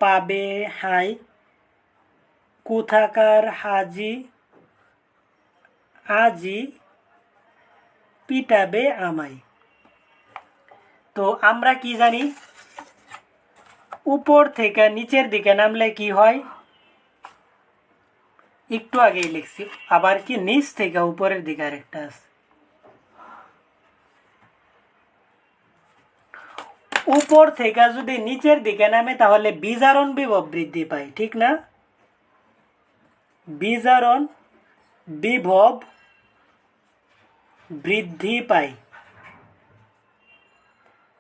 পাবে হাই কোথাকার হাজি, আজি পিটাবে আমায়। তো আমরা কি জানি, উপর থেকে নিচের দিকে নামলে কি হয়, একটু আগেই লিখছি। আবার কি নিচ থেকে উপরের দিকে আরেকটা আছে, উপর থেকে যদি নিচের দিকে নামে তাহলে বিজারণ বিভব বৃদ্ধি পায়, ঠিক না? বিজারণ বিভব বৃদ্ধি পায়।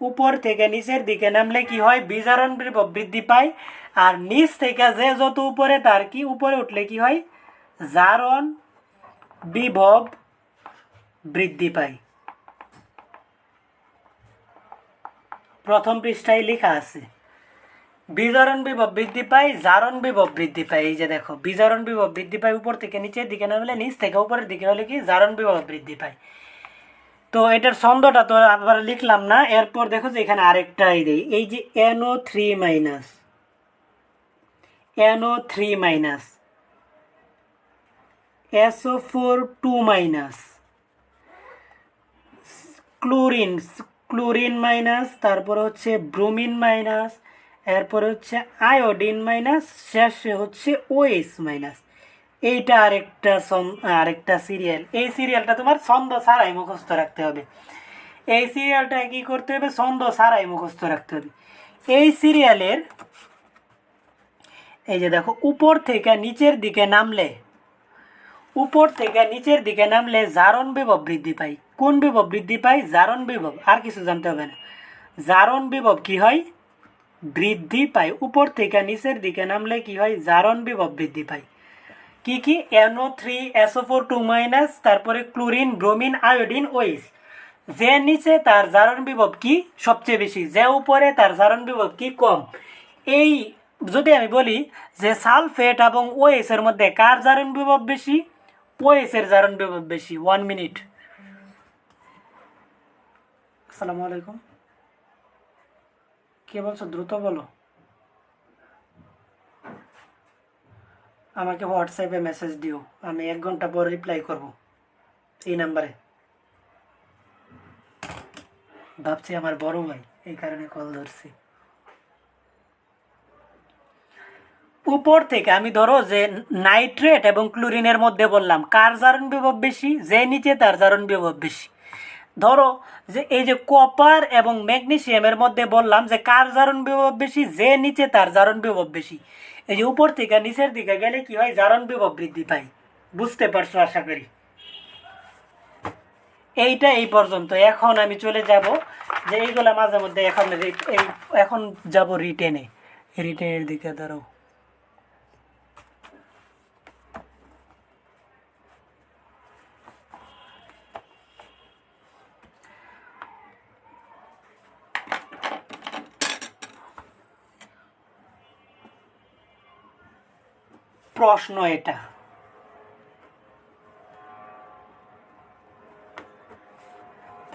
উপর থেকে নিচের দিকে নামলে কি হয়, বিজারণ বিভব বৃদ্ধি পায়। আর নিচ থেকে যে যত উপরে তার কি উপরে উঠলে কি হয়, জারণ বিভব বৃদ্ধি পায়। প্রথম পৃষ্ঠায় লেখা আছে বিজারণ বিভব বৃদ্ধি পায়, জারণ বিভব বৃদ্ধি পায়। এই যে দেখো, বিজারণ বিভব বৃদ্ধি পায় উপর থেকে নিচের দিকে নামলে, নিচ থেকে উপরের দিকে হলে কি, জারণ বিভব বৃদ্ধি পায়। তো এটার ছন্দটা তো আবার লিখলাম না। এরপর দেখো যে এখানে আরেকটাই দেই, এই যে NO3 NO3 SO4 2 chlorine, chlorine minus, তারপরে হচ্ছে ব্রোমিন মাইনাস, এরপরে হচ্ছে আয়োডিন মাইনাস, শেষে হচ্ছে OH মাইনাস। এইটা আরেকটা সিরিয়াল। এই সিরিয়ালটা তোমার ছন্দ ছাড়াই মুখস্থ রাখতে হবে। এই সিরিয়ালটা কি করতে হবে, ছন্দ ছাড়াই মুখস্থ রাখতে হবে। এই সিরিয়ালের এই যে দেখো, উপর থেকে নিচের দিকে নামলে, উপর থেকে নিচের দিকে নামলে জারণ বিভব বৃদ্ধি পায়। কোন বিভব বৃদ্ধি পায়, জারণ বিভব। আর কিছু জানতে হবে না, জারণ বিভব কি হয়, বৃদ্ধি পায়। উপর থেকে নিচের দিকে নামলে কি হয়, জারণ বিভব বৃদ্ধি পায়। কি কি, NO3 SO4 2 তারপরে ক্লোরিন, ব্রোমিন, আয়োডিন, OH। যে নিচে তার জারণ বিভব কি সবচেয়ে বেশি, যে উপরে তার জারণ বিভব কি কম। এই যদি আমি বলি যে সালফেট এবং ওএস এর মধ্যে কার জারণ বিভব বেশি, ওএস এর জারণ বিভব বেশি। 1 মিনিট। আসসালামু আলাইকুম। কে বলছো দ্রুত বলো। আমাকে হোয়াটসঅ্যাপে মেসেজ দিও, আমি 1 ঘন্টা পর রিপ্লাই করব এই নাম্বারে। ভাবছি আমার বড় ভাই, এই কারণে কল ধরছি। উপর থেকে আমি ধরো যে নাইট্রেট এবং ক্লোরিনের মধ্যে বললাম কার জারণ বিভব বেশি, যে নিচে তার জারণ বিভব বেশি। ধরো যে এই যে কপার এবং ম্যাগনেসিয়ামের মধ্যে বললাম যে কার জারণ বিভব বেশি, যে নিচে তার জারণ বিভব বেশি। এই যে উপর থেকে নিচের দিকে গেলে কি হয়, জারণ বিভব বৃদ্ধি পায়। বুঝতে পারছো আশা করি। এইটা এই পর্যন্ত। এখন আমি চলে যাব যে এইগুলা মাঝে মধ্যে এখন যাব রিটেনে। রিটেনের দিকে ধরো। প্রশ্ন এটা,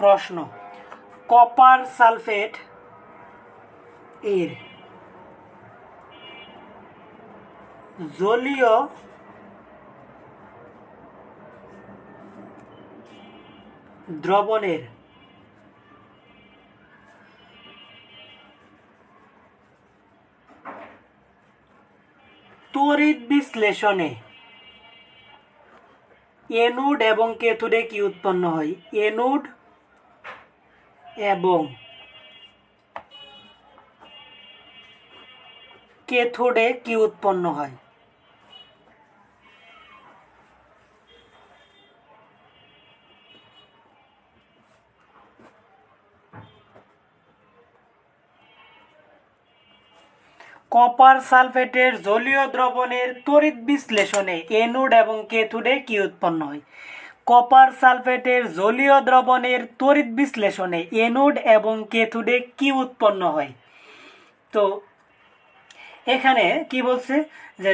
প্রশ্ন কপার সালফেট এর জলীয় দ্রবণের তড়িৎ বিশ্লেষণে এনোড এবং ক্যাথোডে কি উৎপন্ন হয়, এনোড এবং ক্যাথোডে কি উৎপন্ন হয়। কপার সালফেটের জলীয় দ্রবণের তড়িৎ বিশ্লেষণে এনোড এবং ক্যাথোডে কি উৎপন্ন হয়। কপার সালফেটের জলীয় দ্রবণের তড়িৎ বিশ্লেষণে এনোড এবং ক্যাথোডে কি উৎপন্ন হয়। তো এখানে কি বলছে যে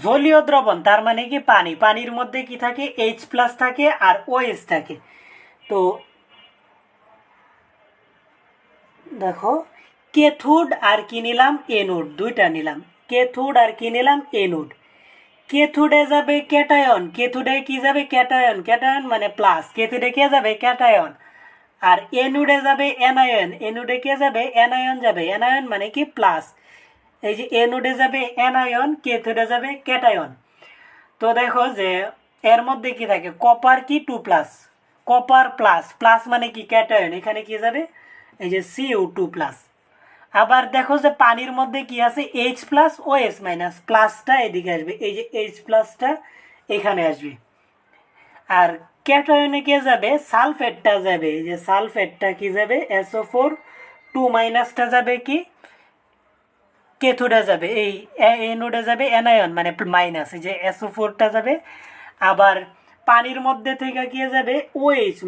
জলীয় দ্রবণ তার মানে কি পানি, পানির মধ্যে কি থাকে, H+ থাকে আর OH থাকে। তো দেখো ক্যাথোড আর কি নিলাম, এনোড, দুইটা নিলাম। ক্যাথোড আর কি নিলাম, এনোড। ক্যাথোডে যাবে ক্যাটায়ন, ক্যাথোডে কি যাবে ক্যাটায়ন, ক্যাটায়ন মানে প্লাস, ক্যাথোডে কে যাবে ক্যাটায়ন। আর এনোডে যাবে অ্যানায়ন, এনোডে কে যাবে অ্যানায়ন যাবে, অ্যানায়ন মানে কি প্লাস। এই যে এনোডে যাবে অ্যানায়ন, ক্যাথোডে যাবে ক্যাটায়ন। তো দেখো যে এর মধ্যে কি থাকে, কপার কি 2+, কপার প্লাস, প্লাস মানে কি ক্যাটায়ন, এখানে কি যাবে এই যে Cu2+। আবার দেখো যে পানির মধ্যে কি আছে, H+OH-, প্লাসটা এদিকে আসবে, এই যে H+টা এখানে আসবে। আর ক্যাটায়নে কে যাবে, সালফেটটা যাবে, এই যে সালফেটটা কি যাবে, SO4 2- যাবে কি ক্যাথোডে যাবে, এই এনোডে যাবে অ্যানায়ন মানে মাইনাস, এই যে SO4টা যাবে। আবার পানির মধ্যে থেকে কি যাবে, OH-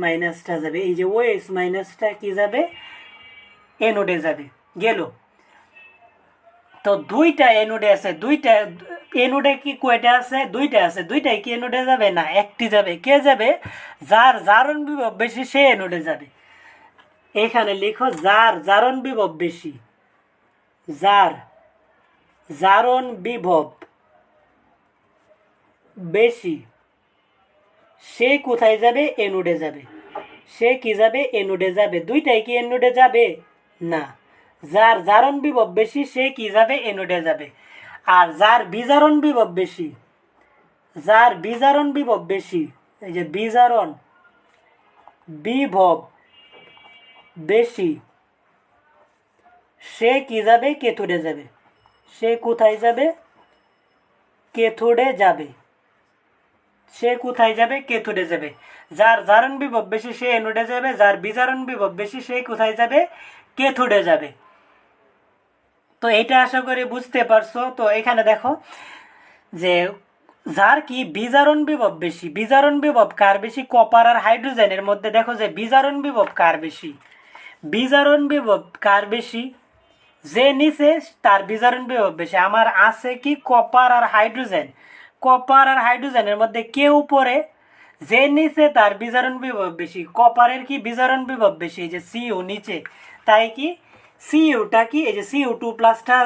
যাবে, এই যে OH- কি যাবে এনোডে যাবে, গেল। তো দুইটা এনোডে আছে, দুইটা এনোডে কি কয়টা আছে, দুইটা আছে, দুইটাই কি এনোডে যাবে না, একটি যাবে। কে যাবে, যার জারণ বিভব বেশি সে এনোডে যাবে। এখানে লিখো যার জারণ বিভব বেশি, যার জারণ বিভব বেশি সে কোথায় যাবে, এনোডে যাবে। সে কি যাবে, এনোডে যাবে। দুইটাই কি এনোডে যাবে না, যার জারণ বিভব বেশি সে কি যাবে, এনোডে যাবে। আর যার বিজারণ বিভব বেশি, যার বিজারণ বিভব বেশি, এই যে বিজারণ বিভব বেশি সে কি যাবে, ক্যাথোডে যাবে। সে কোথায় যাবে, ক্যাথোডে যাবে। সে কোথায় যাবে, ক্যাথোডে যাবে। যার জারণ বিভব বেশি সে এনোডে যাবে, যার বিজারণ বিভব বেশি সে কোথায় যাবে, ক্যাথোডে যাবে। তো এটা আশা করি বুঝতে পারছো। তো এখানে দেখো যে যার কি বিজারণ বিভব বেশি। বিজারণ বিভব কার বেশি? কপার আর হাইড্রোজেনের মধ্যে দেখো যে বিজারণ বিভব কার বেশি? বিজারণ বিভব কার বেশি? যে নিচে তার বিজারণ বিভব বেশি। আমার আছে কি কপার আর হাইড্রোজেন। কপার আর হাইড্রোজেনের মধ্যে কে উপরে? যে নিচে তার বিজারণ বিভব বেশি। কপারের কি বিজারণ বিভব বেশি? এই যে সিইউ নিচে, তাই কি সিইউটা কি, এই যে সিইউ2+টা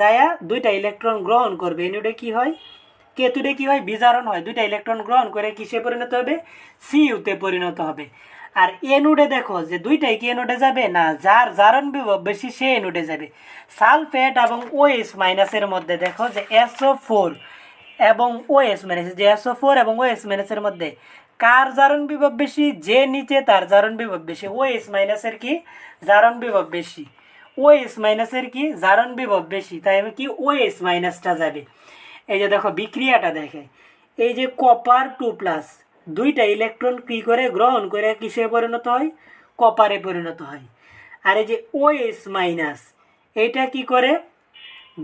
যায়া দুইটা ইলেকট্রন গ্রহণ করবে, এনুডে কি হয়, কেতুরে কি হয়, বিজারণ হয়। দুইটা ইলেকট্রন গ্রহণ করে কিসে পরিণত হবে? সিইউতে পরিণত হবে। আর এনুডে দেখো যে দুইটাই কি এনুডে যাবে না, যার জারণ বিভব বেশি সে এনুডে যাবে। সালফেট এবং ওএস মাইনাসের মধ্যে দেখো যে SO4 এবং ওএস মাইনাস, যে SO4 এবং ওএস মাইনাসের মধ্যে কার জারণ বিভব বেশি? যে নিচে তার জারণ বিভব বেশি। ওএস মাইনাসের কি জারণ বিভব বেশি, ওএস মাইনাসের কি জারণ বিভব বেশি, তাই কি ওএস মাইনাসটা যাবে। এই যে দেখো বিক্রিয়াটা দেখে, এই যে কপার 2+, দুইটা ইলেকট্রন কি করে গ্রহণ করে কিসে পরিণত হয়? কপারে পরিণত হয়। আর এই যে ওএস মাইনাস, এইটা কি করে?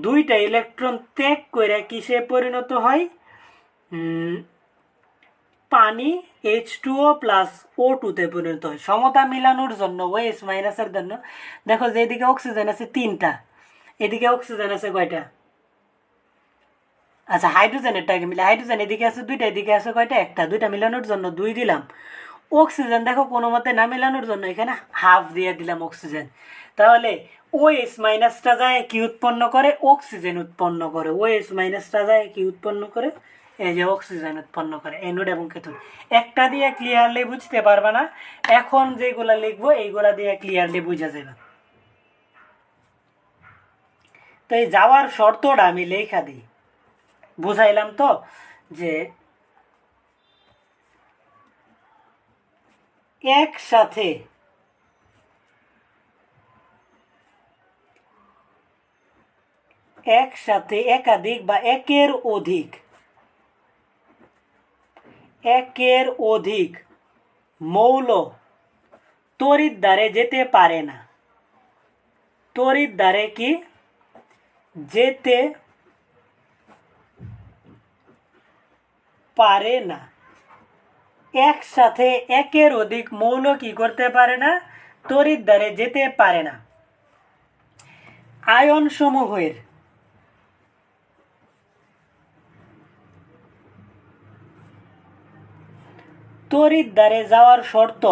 দুইটা ইলেকট্রন ত্যাগ করে কিসে পরিণত হয়? পানি H2O+O2 তে পরিণত হয়। সমতা মিলানোর জন্য ওএস মাইনাসের জন্য দেখো যে এদিকে অক্সিজেন আছে 3টা, এদিকে অক্সিজেন আছে কয়টা? আচ্ছা হাইড্রোজেনেরটাকে মিলে, হাইড্রোজেন এদিকে আছে 2টা, এদিকে আছে কয়টা? একটা। 2টা মিলানোর জন্য 2 দিলাম। অক্সিজেন দেখো কোনো মতে না মিলানোর জন্য এখানে হাফ দিয়ে দিলাম অক্সিজেন। তাহলে ওএস মাইনাসটা যায় কি উৎপন্ন করে? অক্সিজেন উৎপন্ন করে। ওএস মাইনাসটা যায় কি উৎপন্ন করে? এই যে অক্সিজেন উৎপন্ন করে। অ্যানোড এবং ক্যাথোড একটা দিয়ে ক্লিয়ারলি বুঝতে পারবে না, এখন যেগুলা লিখবো এইগুলা দিয়ে ক্লিয়ারলি বুঝা যাবে। তো এই যাওয়ার শর্তটা আমি লেখা দিই, বুঝাইলাম তো যে একসাথে একসাথে একাধিক বা একের অধিক মৌল তড়িৎ দ্বারে যেতে পারে না। তড়িৎ দ্বারে কি যেতে পারে না। একসাথে একের অধিক মৌল কি করতে পারে না? তড়িৎ দ্বারে যেতে পারে না। আয়ন সমূহের তড়িৎ দ্বারে যাওয়ার শর্ত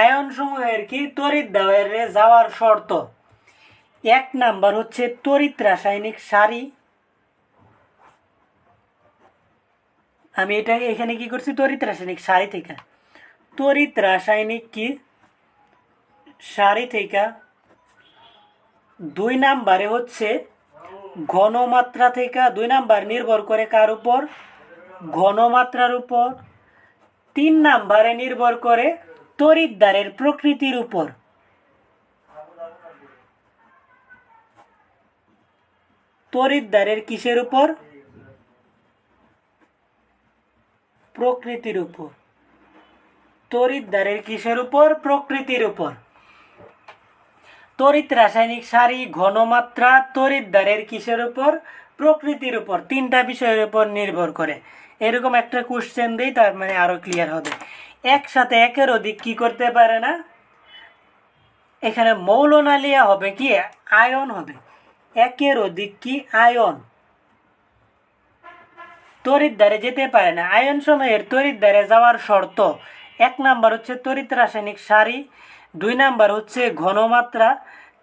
আয়ন সমূহের কি তড়িৎ দ্বারে যাওয়ার শর্ত? 1 নাম্বার হচ্ছে তড়িৎ রাসায়নিক সারি। আমি এটা এখানে কি করছি? তড়িৎ রাসায়নিক সারি থেকে, তড়িৎ রাসায়নিক কি সারি থেকে। 2 নাম্বারে হচ্ছে ঘনমাত্রা থেকে। 2 নাম্বার নির্ভর করে কার উপর? ঘনমাত্রার উপর। 3 নাম্বারে নির্ভর করে তড়িৎ দ্বারের প্রকৃতির উপর। তড়িৎ দ্বারের কিসের উপর? প্রকৃতির উপর। তড়িৎ দ্বারের কিসের উপর? প্রকৃতির উপর। তড়িৎ রাসায়নিক সারি, ঘনমাত্রা, তড়িৎ দ্বারের কিসের উপর? প্রকৃতির উপর। 3টা বিষয়ের উপর নির্ভর করে। এরকম একটা কোশ্চেন দেই, তার মানে আরো ক্লিয়ার হবে। একসাথে একের অধিক কি করতে পারে না? এখানে মৌল না লিয়া হবে কি আয়ন হবে। একের অধিক কি আয়ন তড়িৎ দ্বারে যেতে পারে না। আয়ন সময়ের তড়িৎ দ্বারে যাওয়ার শর্ত: 1 নাম্বার হচ্ছে তড়িৎ রাসায়নিক সারি, 2 নাম্বার হচ্ছে ঘনমাত্রা,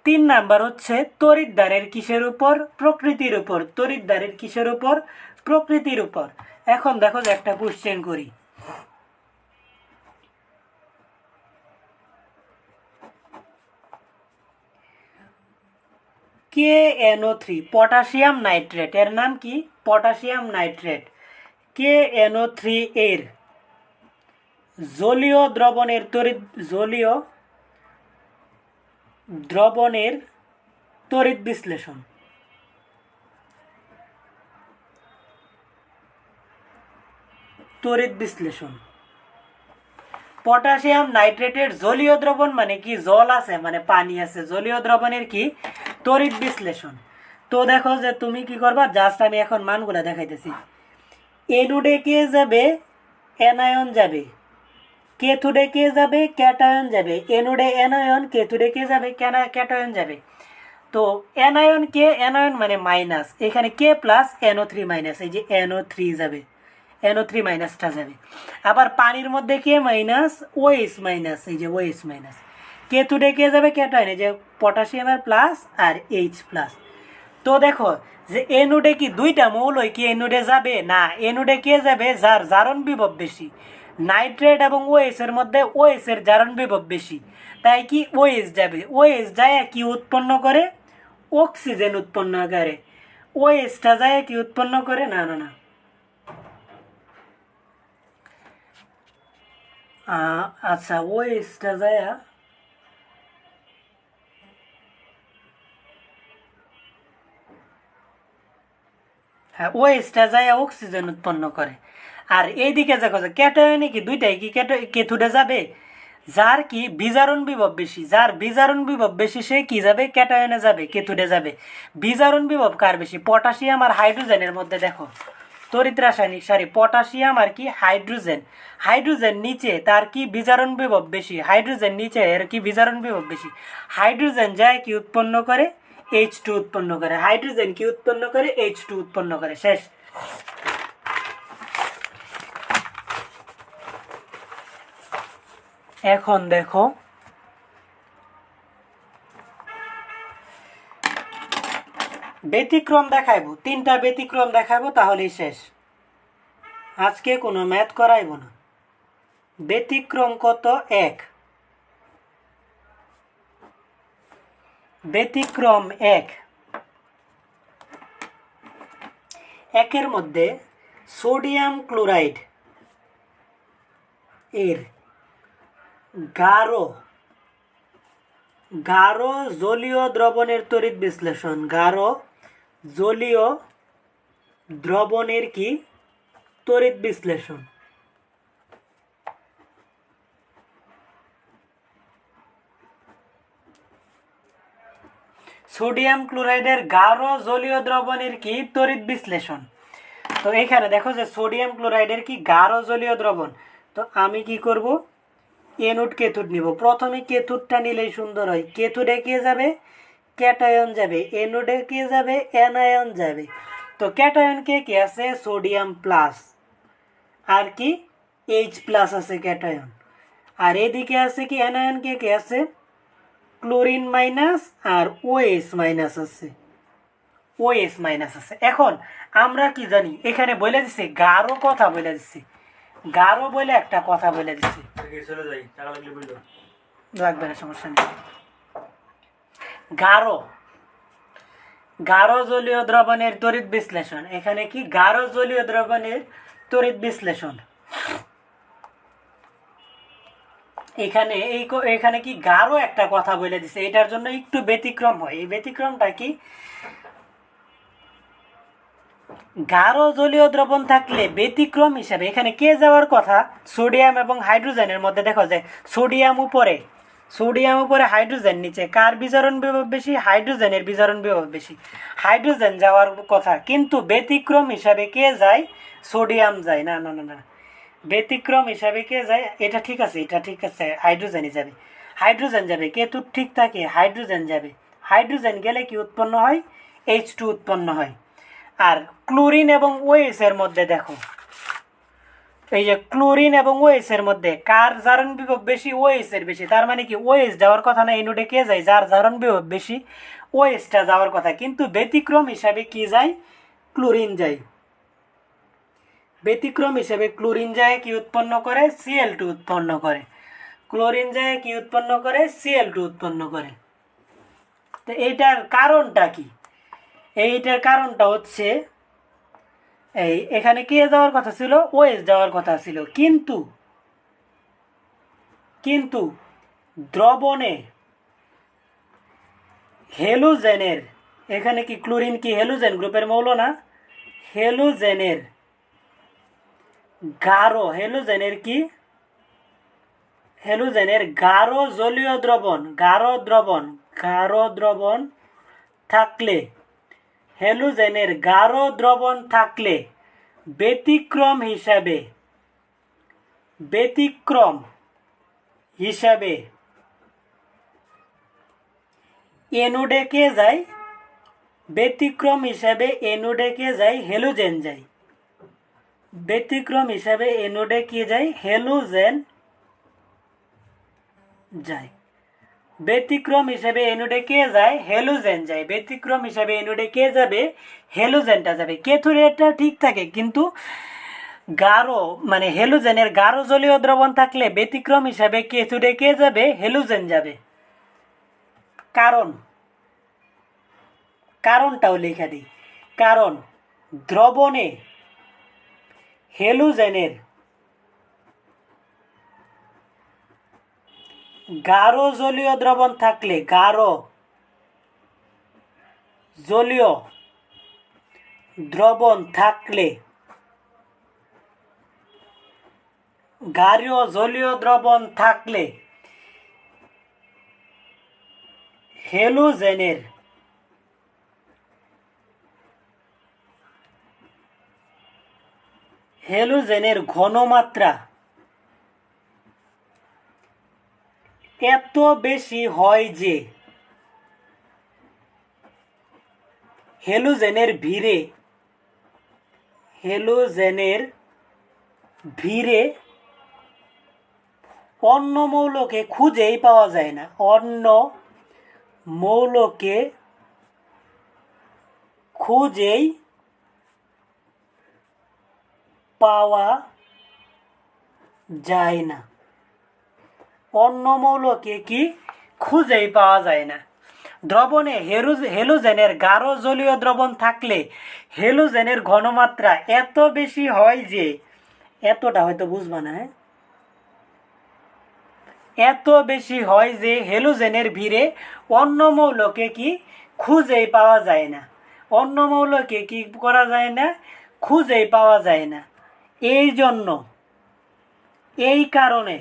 3 নাম্বার হচ্ছে তড়িৎ দ্বারের কিসের উপর? প্রকৃতির উপর। তড়িৎ দ্বারের কিসের উপর? প্রকৃতির উপর। এখন দেখো যে একটা কোশ্চেন করি। KNO3 পটাশিয়াম নাইট্রেট, এর নাম কি? Potassium nitrate. KNO3 এর জলীয় দ্রবণের তড়িৎ বিশ্লেষণ। তড়িৎ বিশ্লেষণ পটাশিয়াম নাইট্রেটের জলীয় দ্রবণ মানে কি, জল আছে মানে পানি আছে, জলীয় দ্রবণের কি তড়িৎ বিশ্লেষণ। তো দেখো যে তুমি কি করবা, জাস্ট আমি এখন মানগুলা দেখাইতেছি। এনোডে কে যাবে, অ্যানায়ন যাবে, কেথোডে কে যাবে, ক্যাটায়ন যাবে। এনোডে অ্যানায়ন, কেথোডে কে যাবে, ক্যাটায়ন যাবে। তো অ্যানায়ন কে, অ্যানায়ন মানে মাইনাস, এখানে কে প্লাস NO3 মাইনাস, এই যে NO3 যাবে, NO3 মাইনাসটা যাবে। আবার পানির মধ্যে কে মাইনাস, OH মাইনাস, এই যে OH মাইনাস। কেথোডে কে যাবে, ক্যাটায়ন, এই যে পটাশিয়ামের প্লাস আর H প্লাস। তো দেখো যে এনোডে কি দুইটা মৌলই কি এনোডে যাবে না, এনোডে কে যাবে যার জারণ বিভব বেশি। নাইট্রেট এবং OH এর মধ্যে OH এর জারণ বিভব বেশি, তাই কি OH যাবে। OH যায় কি উৎপন্ন করে, অক্সিজেন উৎপন্ন করে। OH-টা যায় কি উৎপন্ন করে, না না না, আচ্ছা OH-টা যায়, হ্যাঁ OH-টা যায় অক্সিজেন উৎপন্ন করে। আর এইদিকে দেখো যে ক্যাটায়নে কি দুইটাই কি কেথোডে যাবে, যার কি বিজারণ বিভব বেশি, যার বিজারণ বিভব বেশি সে কি যাবে, ক্যাটায়নে যাবে, কেথোডে যাবে। বিজারণ বিভব কার বেশি, পটাশিয়াম আর হাইড্রোজেনের মধ্যে দেখো তড়িৎ রাসায়নিক সারি পটাশিয়াম আর কি হাইড্রোজেন, হাইড্রোজেন নিচে তার কি বিজারণ বিভব বেশি, হাইড্রোজেন নিচে এর কি বিজারণ বিভব বেশি। হাইড্রোজেন যায় কি উৎপন্ন করে, H2 উৎপন্ন করে। হাইড্রোজেন কি উৎপন্ন করে, H2 উৎপন্ন করে। শেষ। এখন দেখো ব্যতিক্রম দেখাইবো, 3টা ব্যতিক্রম দেখাবো তাহলেই শেষ, আজকে কোনো ম্যাথ করাইব না। ব্যতিক্রম কত, 1। ব্যতিক্রম 1, একের মধ্যে সোডিয়াম ক্লোরাইড এর গাঢ় জলীয় দ্রবণের তড়িৎ বিশ্লেষণ, গাঢ় জলীয় দ্রবণের কি তড়িৎ বিশ্লেষণ। সোডিয়াম ক্লোরাইডের গাঢ় জলীয় দ্রবণের কি তড়িৎ বিশ্লেষণ। তো এখানে দেখো যে সোডিয়াম ক্লোরাইডের কি গাঢ় জলীয় দ্রবণ। তো আমি কি করব, এনোড কেথোড নিব। প্রথমে কেথোডটা নিলেই সুন্দর হয়। কেথোডে কে যাবে, ক্যাটায়ন যাবে। এনোডে কে যাবে, অ্যানায়ন যাবে। তো ক্যাটায়ন কে আছে, সোডিয়াম প্লাস আর কি H প্লাস আছে ক্যাটায়ন। আর এদিকে আছে কি অ্যানায়ন কে আছে, ক্লোরিন মাইনাস আর OH মাইনাস আছে, OH মাইনাস আছে। এখন আমরা কি জানি, এখানে বলে দিচ্ছে গাঢ় কথা বলে দিচ্ছে, গাঢ় বলে একটা কথা বলে দিচ্ছে, লাগবে না সমস্যা নেই। গাঢ় জলীয় দ্রবণের তড়িৎ বিশ্লেষণ, এখানে কি গাঢ় জলীয় দ্রবণের তড়িৎ বিশ্লেষণ। এখানে কি গাঢ় একটা কথা বলে দিছে, এটার জন্য একটু ব্যতিক্রম হয়। এই ব্যতিক্রমটা কি, গাঢ় জলীয় দ্রবণ থাকলে ব্যতিক্রম হিসাবে এখানে কে যাওয়ার কথা, সোডিয়াম এবং হাইড্রোজেনের মধ্যে দেখো যে সোডিয়াম উপরে হাইড্রোজেন নিচে, কার বিজারণ বিভব বেশি, হাইড্রোজেনের বিজারণ বিভব বেশি, হাইড্রোজেন যাওয়ার কথা। কিন্তু ব্যতিক্রম হিসাবে কে যায়, সোডিয়াম যায়, না না না না, ব্যতিক্রম হিসাবে কে যায়, এটা ঠিক আছে, হাইড্রোজেনই যাবে, হাইড্রোজেন যাবে। কেতু ঠিক থাকে, হাইড্রোজেন যাবে, হাইড্রোজেন গেলে কি উৎপন্ন হয়, H2 উৎপন্ন হয়। আর ক্লোরিন এবং OH এর মধ্যে দেখো, এই যে ক্লোরিন এবং OH এর মধ্যে কার জারণ বিভব বেশি, OH এর বেশি। তার মানে কি OH যাওয়ার কথা না, এনোডে কে যায়, যার জারণ বিভব বেশি OH-টা যাওয়ার কথা। কিন্তু ব্যতিক্রম হিসাবে কি যায়, ক্লোরিন যায়। ব্যতিক্রম হিসেবে ক্লোরিন যায় কি উৎপন্ন করে, Cl2 উৎপন্ন করে। ক্লোরিন যায় কি উৎপন্ন করে, Cl2 উৎপন্ন করে। তো এইটার কারণটা কি, এইটার কারণটা হচ্ছে এখানে কে যাওয়ার কথা ছিল, OH যাওয়ার কথা ছিল। কিন্তু দ্রবণে হেলোজেনের, এখানে কি ক্লোরিন কি হেলোজেন গ্রুপের মৌল না, হেলোজেনের কি হ্যালোজেনের গাঢ় দ্রবণ থাকলে হ্যালোজেনের গাঢ় দ্রবণ থাকলে ব্যতিক্রম হিসাবে এনোডে কে যায় হ্যালোজেন যায়। ব্যতিক্রম হিসাবে এনোডে কি যায়? হ্যালোজেন যায়। ব্যতিক্রম হিসাবে এনোডে কে যায়? হ্যালোজেন যায়। ব্যতিক্রম হিসাবে এনোডে কে যাবে? হ্যালোজেনটা যাবে। ক্যাথোডেটা ঠিক থাকে, কিন্তু গাঢ় মানে হ্যালোজেনের গাঢ় জলীয় দ্রবণ থাকলে ব্যতিক্রম হিসাবে ক্যাথোডে কে যাবে? হ্যালোজেন যাবে। কারণটাও লেখা দিই। কারণ দ্রবণে হ্যালোজেনের গাঢ় জলীয় দ্রবণ থাকলে গাঢ় জলীয় দ্রবণ থাকলে হ্যালোজেনের ঘনমাত্রা এত বেশি হয় যে হ্যালোজেনের ভিড়ে অন্য মৌলকে খুঁজেই পাওয়া যায় না। অন্য মৌলকে খুঁজেই পাওয়া যায় না। অন্য মৌলকে কি খুঁজেই পাওয়া যায় না। দ্রবণে হ্যালোজেনের গাঢ় জলীয় দ্রবণ থাকলে হ্যালোজেনের ঘনমাত্রা এত বেশি হয় যে, এতটা হয়তো বুঝবা না, এত বেশি হয় যে হ্যালোজেনের ভিড়ে অন্য মৌলকে কি খুঁজেই পাওয়া যায় না। অন্য মৌলকে কি করা যায় না? খুঁজেই পাওয়া যায় না। এই কারণে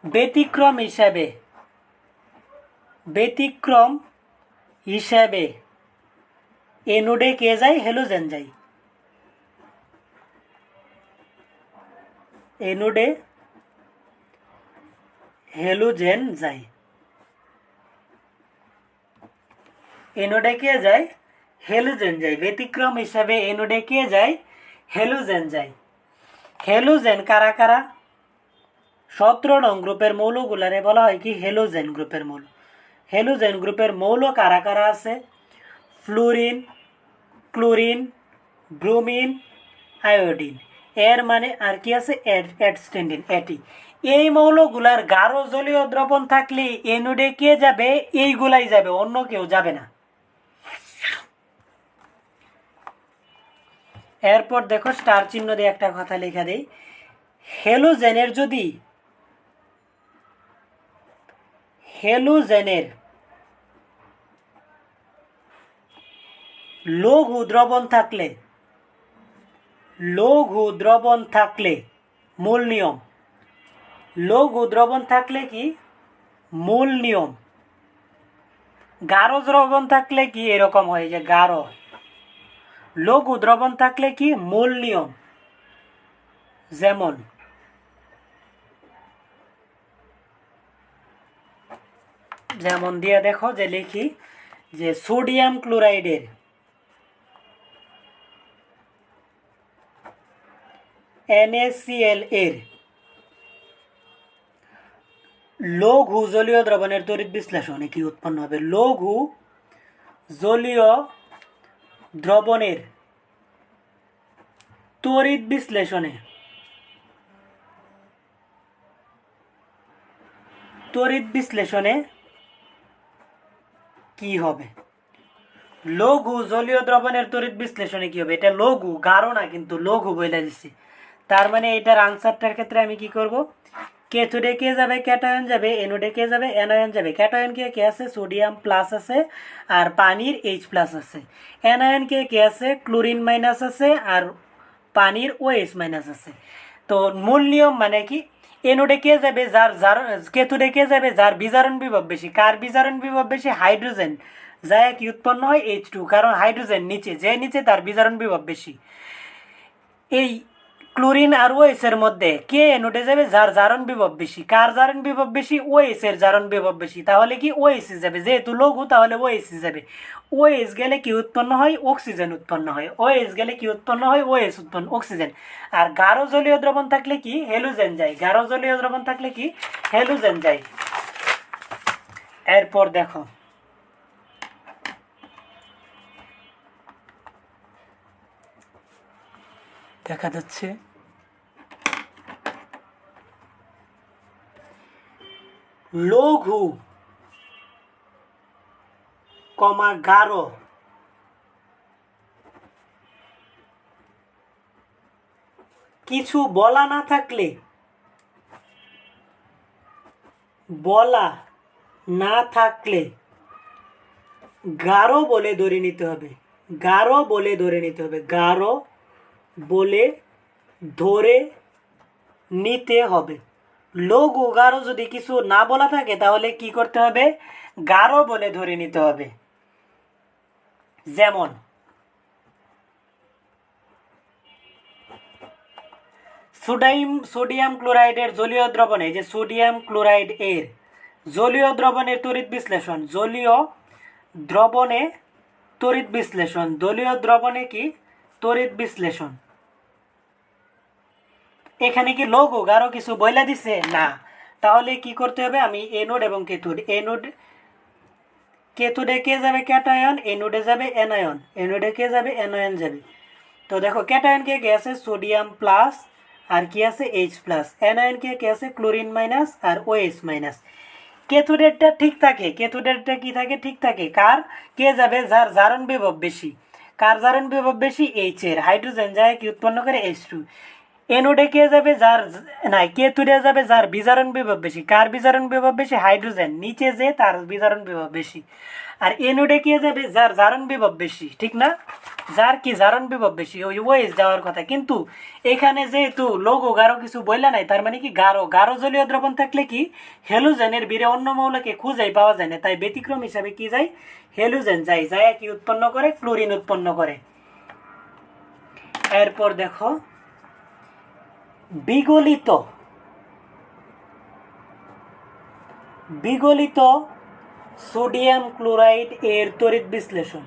ব্যতিক্রম হিসাবে এনোডে কে যায়? হ্যালোজেন যায়। এনোডে হ্যালোজেন যায়। এনোডে কে যায়? হ্যালোজেন যায়। ব্যতিক্রম হিসাবে এনোডে কে যায়? হ্যালোজেন যায়। হ্যালোজেন কারা কারা? 17 নং গ্রুপের মৌলগুলারে বলা হয় কি? হ্যালোজেন গ্রুপের মৌল। হ্যালোজেন গ্রুপের মৌল কারা কারা আছে? Fluorine, chlorine, bromine, iodine. এর মানে আর কি আছে? অ্যাডস্টেন্ডিন, এটি। এই মৌলগুলার গাঢ় জলীয় দ্রবণ থাকলে এনোডে কে যাবে? এইগুলাই যাবে, অন্য কেউ যাবে না। এরপর দেখো স্টার চিহ্ন দিয়ে একটা কথা লেখা দেই। হ্যালোজেনের লঘু দ্রবণ থাকলে মূল নিয়ম। লঘু দ্রবণ থাকলে কি? মূল নিয়ম। গাঢ় দ্রবণ থাকলে কি এরকম হয় যে গাঢ়। লঘু দ্রবণ থাকলে কি? মূল নিয়ম। যেমন দিয়ে দেখো যে লিখি যে সোডিয়াম ক্লোরাইডের NaCl এর লঘু জলীয় দ্রবণের তড়িৎ বিশ্লেষণে কি উৎপন্ন হবে? লঘু জলীয় দ্রবণের তড়িৎ বিশ্লেষণে কি হবে? লঘু জলীয় দ্রবণের তড়িৎ বিশ্লেষণে কি হবে? এটা লঘু, গাঢ় না, কিন্তু লঘু বলে দিচ্ছি। তার মানে এটার আনসারটার ক্ষেত্রে আমি কি করব? ক্যাথোডে কে যাবে? ক্যাটায়ন যাবে। এনোডে কে যাবে? অ্যানায়ন যাবে। ক্যাটায়ন কে আছে? সোডিয়াম প্লাস আছে আর পানির H প্লাস আছে। অ্যানায়ন কে আছে? ক্লোরিন মাইনাস আছে আর পানির OH মাইনাস আছে। তো মূল নিয়ম মানে কি? এনোডে কে যাবে যার যার কেতুডে কে যাবে যার বিজারণ বিভব বেশি। কার বিজারণ বিভব বেশি? হাইড্রোজেন। যায় কি উৎপন্ন হয়? H2, কারণ হাইড্রোজেন নিচে, যে নিচে তার বিজারণ বিভব বেশি। এই ক্লোরিন আর ওএস এর মধ্যে কে এনোডে যাবে যার জারণ বিভব বেশি। কার জারণ বিভব বেশি? ওএস এর জারণ বিভব বেশি। তাহলে কি ওএস যাবে, যেহেতু লঘু তাহলে ওএস যাবে। ওএস গেলে কি উৎপন্ন হয়? অক্সিজেন উৎপন্ন হয়। ওএস গেলে কি উৎপন্ন হয়? ওএস উৎপন্ন, অক্সিজেন। আর গাঢ় জলীয় দ্রবণ থাকলে কি? হ্যালোজেন যায়। গাঢ় জলীয় দ্রবণ থাকলে কি? হ্যালোজেন যায়। এরপর দেখো, দেখা যাচ্ছে লঘু কমা গাঢ় কিছু বলা না থাকলে, বলা না থাকলে গাঢ় বলে ধরে নিতে হবে। গাঢ় বলে ধরে নিতে হবে। গাঢ় বলে ধরে নিতে হবে। লঘু গাঢ় যদি কিছু না বলা থাকে তাহলে কি করতে হবে? গাঢ় বলে ধরে নিতে হবে। যেমন সোডিয়াম ক্লোরাইডের জলীয় দ্রবণে, যে সোডিয়াম ক্লোরাইড এর জলীয় দ্রবণের তড়িৎ বিশ্লেষণ, জলীয় দ্রবণে তড়িৎ বিশ্লেষণ, দলীয় দ্রবণে কি? তড়িৎ বিশ্লেষণ। এখানে কি লঘু গাঢ় কিছু বইলা দিছে? না। তাহলে কি করতে হবে? আমি এনোড এবং কেথোড, এনোড কেথোডে কে যাবে? ক্যাটায়ন। এনোডে যাবে অ্যানায়ন। এনোডে কে যাবে? অ্যানায়ন যাবে। তো দেখো ক্যাটায়ন কে আছে? সোডিয়াম প্লাস আর কি আছে? H plus. অ্যানায়ন কে আছে? ক্লোরিন মাইনাস আর ওএইচ মাইনাস। কেথোডেরটা ঠিক থাকে। কেথোডেরটা কি থাকে? ঠিক থাকে। কার? কে যাবে যার জারণ বিভব বেশি। কার জারণ বিভব বেশি? এইচ এর। হাইড্রোজেন যায় কি উৎপন্ন করে? H2। এনোডে কে যাবে যার, নাই, কেথোডে যাবে যার বিজারণ বিভব বেশি। কার বিজারণ বিভব বেশি? হাইড্রোজেন নিচে, যে তার বিজারণ বিভব বেশি। আর এনোডে কে যাবে যার জারণ বিভব বেশি, ঠিক না? যার কি জারণ বিভব বেশি, ওই ওয়েস যাওয়ার কথা। কিন্তু এখানে যেহেতু লঘু গাঢ় কিছু বললা নাই, তার মানে কি গাঢ়, গাঢ় জলীয় দ্রবণ থাকলে কি হ্যালোজেনের বীরে অন্য মৌলকে খুঁজেই পাওয়া যায় না, তাই ব্যতিক্রম হিসাবে কি যায়? হ্যালোজেন যায়। যায় কি উৎপন্ন করে? ক্লোরিন উৎপন্ন করে। এরপর দেখো বিগলিত, বিগলিত সোডিয়াম ক্লোরাইড এর তড়িৎ বিশ্লেষণ।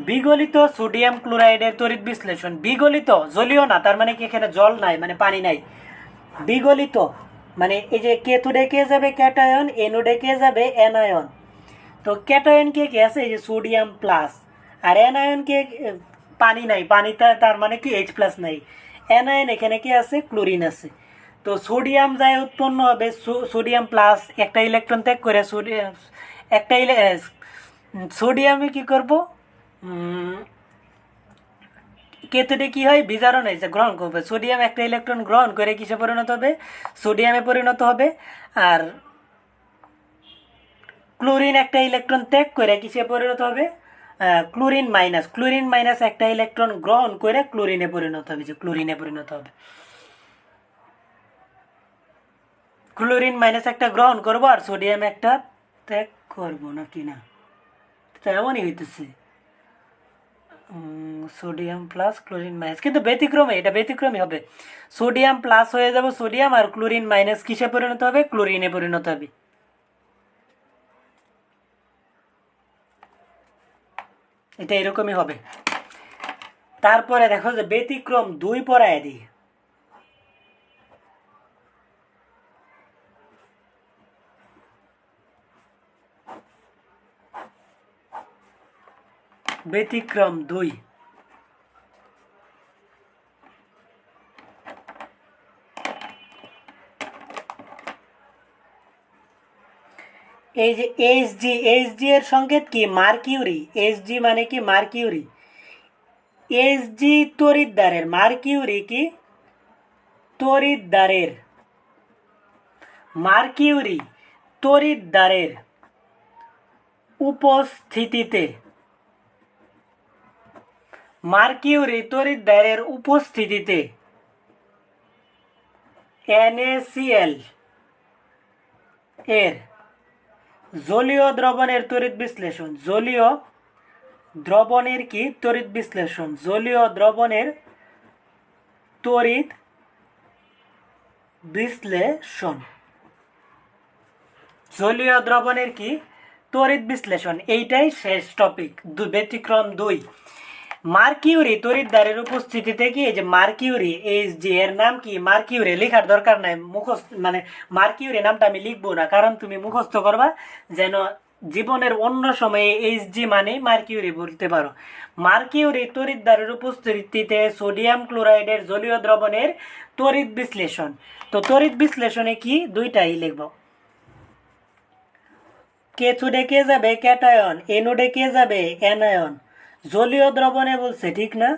বিগলিত সোডিয়াম ক্লোরাইডের তড়িৎ বিশ্লেষণ। বিগলিত, জলীয় না, তার মানে কি এখানে জল নাই, মানে পানি নাই। বিগলিত মানে এই যে কেথোডে কে যাবে? ক্যাটায়ন। এনোডে কে যাবে? অ্যানায়ন। তো ক্যাটায়ন কে আছে? এই যে সোডিয়াম প্লাস। আর অ্যানায়ন কে? পানি নাই, পানিতে তার মানে কি এইচ প্লাস নাই। অ্যানায়ন এখানে কি আছে? ক্লোরিন আছে। তো সোডিয়াম যায় উৎপন্ন হবে, সোডিয়াম প্লাস একটা ইলেকট্রন ত্যাগ করে সোডিয়াম, একটা সোডিয়ামে কি করব? কেতুতে কি হয়? বিজারণ হয়েছে, গ্রহণ করবে। সোডিয়াম একটা ইলেকট্রন গ্রহণ করে কিসে পরিণত হবে? সোডিয়ামে পরিণত হবে। আর ক্লোরিন একটা ইলেকট্রন ত্যাগ করে কিসে পরিণত হবে? Chlorine minus. ক্লোরিন মাইনাস একটা ইলেকট্রন গ্রহণ করে ক্লোরিনে পরিণত হবে, যে ক্লোরিনে পরিণত হবে। ক্লোরিন মাইনাস একটা গ্রহণ করবো আর সোডিয়াম একটা ত্যাগ করবো, নাকি না? তো এমনই হইতেছে, সোডিয়াম প্লাস ক্লোরিন মাইনাস, কিন্তু ব্যতিক্রমে, এটা ব্যতিক্রমী হবে। সোডিয়াম প্লাস হয়ে যাবে সোডিয়াম, আর ক্লোরিন মাইনাস কিসে পরিণত হবে? ক্লোরিনে পরিণত হবে। এটা এরকমই হবে। তারপরে দেখো যে ব্যতিক্রম 2 পড়ায় দিই। ব্যতিক্রম 2, এই যে এইচজি, এইচজি এর সংকেত কি? মার্কিউরি। এইচজি মানে কি? মার্কিউরি। এইচজি তড়িৎদ্বারের, মার্কিউরি কি? তড়িৎদ্বারের, মার্কিউরি তড়িৎদ্বারের উপস্থিতিতে, মার্কিউরি তড়িৎদ্বারের উপস্থিতিতে NaCl এর জলীয় দ্রবণের তড়িৎ বিশ্লেষণ। জলীয় দ্রবণের কি তড়িৎ বিশ্লেষণ? জলীয় দ্রবণের তড়িৎ বিশ্লেষণ। জলীয় দ্রবণের কি তড়িৎ বিশ্লেষণ। এইটাই শেষ টপিক, ব্যতিক্রম 2। মার্কিউরি তড়িৎদ্বারের উপস্থিতিতে কি, এই যে মার্কিউরি Hg এর নাম কি মার্কিউরি, লেখার দরকার নাই, মুখস্থ মানে মার্কিউরি নামটা আমি লিখবো না, কারণ তুমি মুখস্থ করবা যেন জীবনের অন্য সময়ে Hg মানে মার্কিউরি বলতে পারো। মার্কিউরি তড়িৎদ্বারের উপস্থিতিতে সোডিয়াম ক্লোরাইডের জলীয় দ্রবণের তড়িৎ বিশ্লেষণ। তো তড়িৎ বিশ্লেষণে কি দুইটাই লিখব। কেথোডে কে যাবে ক্যাটায়ন, এনোডে কে যাবে অ্যানায়ন। জলীয় দ্রবণে বলছে, ঠিক না?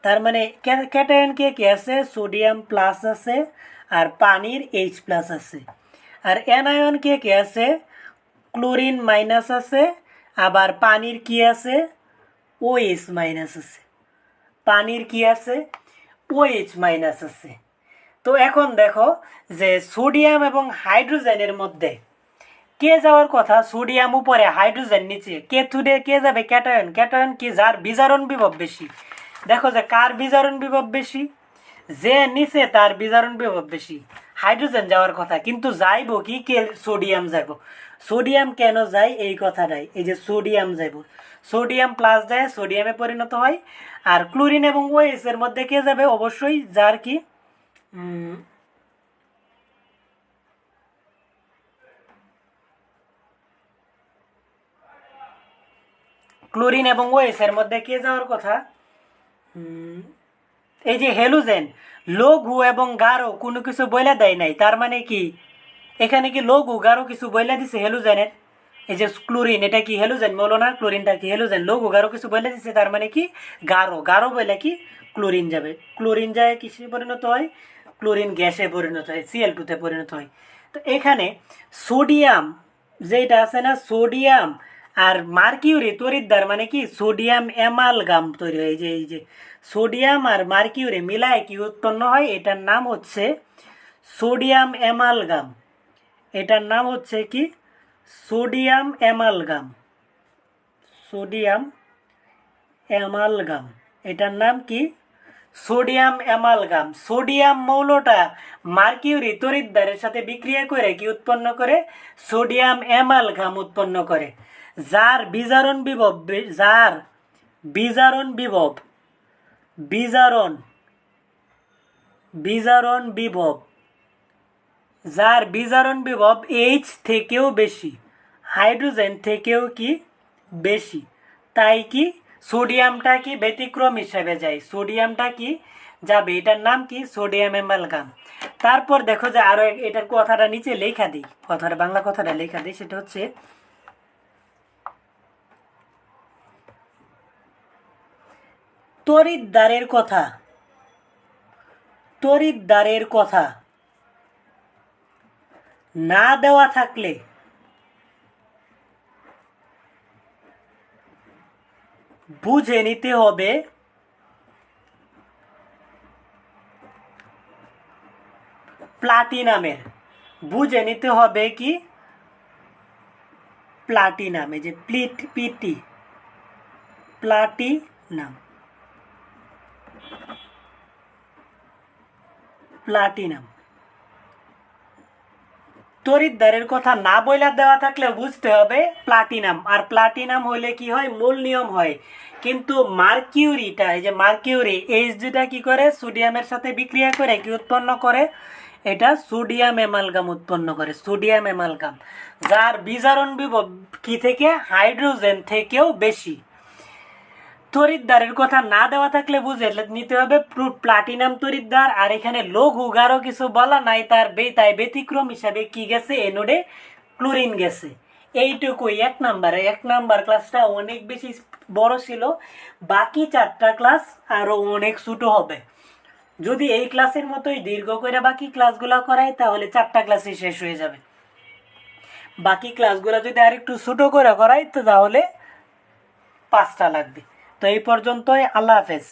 তার মানে ক্যাটায়ন কে কি আছে? সোডিয়াম প্লাস আছে আর পানির H প্লাস আছে। আর অ্যানায়ন কে কি আছে? ক্লোরিন মাইনাস আছে, আবার পানির কি আছে? OH মাইনাস আছে। পানির কি আছে? OH মাইনাস আছে। তো এখন দেখো যে সোডিয়াম এবং হাইড্রোজেনের মধ্যে কে যাওয়ার কথা? সোডিয়াম উপরে, হাইড্রোজেন নিচে। কেথোডে কে যাবে ক্যাটায়ন। ক্যাটায়ন কি? যার বিজারণ বিভব বেশি। দেখো যে কার বিজারণ বিভব বেশি? যে নিচে তার বিজারণ বিভব বেশি। হাইড্রোজেন যাওয়ার কথা, কিন্তু যাইব কি? কে? সোডিয়াম যাইব। সোডিয়াম কেন যায় এই কথাটাই, এই যে সোডিয়াম যাইব, সোডিয়াম প্লাস যায় সোডিয়ামে পরিণত হয়। আর ক্লোরিন এবং OH এর মধ্যে কে যাবে? অবশ্যই যার কি ক্লোরিন এবং OH এর মধ্যে কে যাওয়ার কথা? এই যে হেলোজেন, লঘু এবং গাঢ় কোনো কিছু বইলা দেয় নাই, তার মানে কি এখানে কি লঘু গাঢ় কিছু বইলা দিছে হেলোজেনের? এই যে ক্লোরিন, এটা কি হেলোজেন বলো না? ক্লোরিনটা কি হেলোজেন? লঘু গাঢ় কিছু বইলা দিছে, তার মানে কি গাঢ়। গাঢ় বইলে কি ক্লোরিন যাবে। ক্লোরিন যায় কিসে পরিণত হয়? ক্লোরিন গ্যাসে পরিণত হয়, Cl2 তে পরিণত হয়। তো এখানে সোডিয়াম যেটা আছে না, সোডিয়াম আর মার্কিউরি তড়িৎদ্বার মানে কি সোডিয়াম অ্যামালগাম তৈরি হয়। এই যে সোডিয়াম আর মার্কিউরি মিলায় কি উৎপন্ন হয়? এটার নাম হচ্ছে সোডিয়াম অ্যামালগাম। এটার নাম হচ্ছে কি? Sodium amalgam. সোডিয়াম অ্যামালগাম, এটার নাম কি? Sodium amalgam. সোডিয়াম মৌলটা মার্কিউরি তড়িৎদ্বারের সাথে বিক্রিয়া করে কি উৎপন্ন করে? সোডিয়াম অ্যামালগাম উৎপন্ন করে। যার বিজারণ বিভব, যার বিজারণ বিভব, বিজারণ বিজারণ বিভব, যার বিজারণ বিভব H থেকেও বেশি, হাইড্রোজেন থেকেও কি বেশি, তাই কি সোডিয়ামটা কি ব্যতিক্রম হিসেবে যায়। সোডিয়ামটা কি যাবে, এটার নাম কি? Sodium amalgam. তারপর দেখো যে আরো এটার কথাটা নিচে লেখা দিই, কথাটা বাংলা কথাটা লেখা দিই, সেটা হচ্ছে তড়িৎদ্বারের কথা। তড়িৎদ্বারের কথা না দেওয়া থাকলে বুঝে নিতে হবে প্লাটিনামের। বুঝে নিতে হবে কি? প্লাটিনাম। এই যে পিটি, প্লাটিনাম, প্লাটিনাম। তড়িৎদ্বারের কথা না বইলা দেওয়া থাকলে বুঝতে হবে প্লাটিনাম। আর প্লাটিনাম হইলে কি হয়? মূল নিয়ম হয়। কিন্তু মার্কিউরিটা, এই যে মার্কিউরি Hgটা কি করে? সোডিয়ামের সাথে বিক্রিয়া করে কি উৎপন্ন করে? এটা সোডিয়াম অ্যামালগাম উৎপন্ন করে। সোডিয়াম অ্যামালগাম যার বিজারণ বিভব কি থেকে? হাইড্রোজেন থেকেও বেশি। তড়িৎদ্বারের কথা না দেওয়া থাকলে বুঝে নিতে হবে প্লাটিনাম তড়িৎদ্বার। আর এখানে লঘু গাঢ় কিছু বলা নাই, তাই ব্যতিক্রম হিসাবে কি গেছে? এনোডে ক্লোরিন গেছে। এইটুকুই এক নাম্বার ক্লাসটা অনেক বেশি বড় ছিল। বাকি 4টা ক্লাস আরো অনেক ছোট হবে। যদি এই ক্লাসের মতোই দীর্ঘ করে বাকি ক্লাসগুলো করাই, তাহলে 4টা ক্লাসই শেষ হয়ে যাবে। বাকি ক্লাসগুলো যদি আর একটু ছোট করে করাই, তো তাহলে 5টা লাগবে। তো এই পর্যন্তই, আল্লাহ হাফেজ।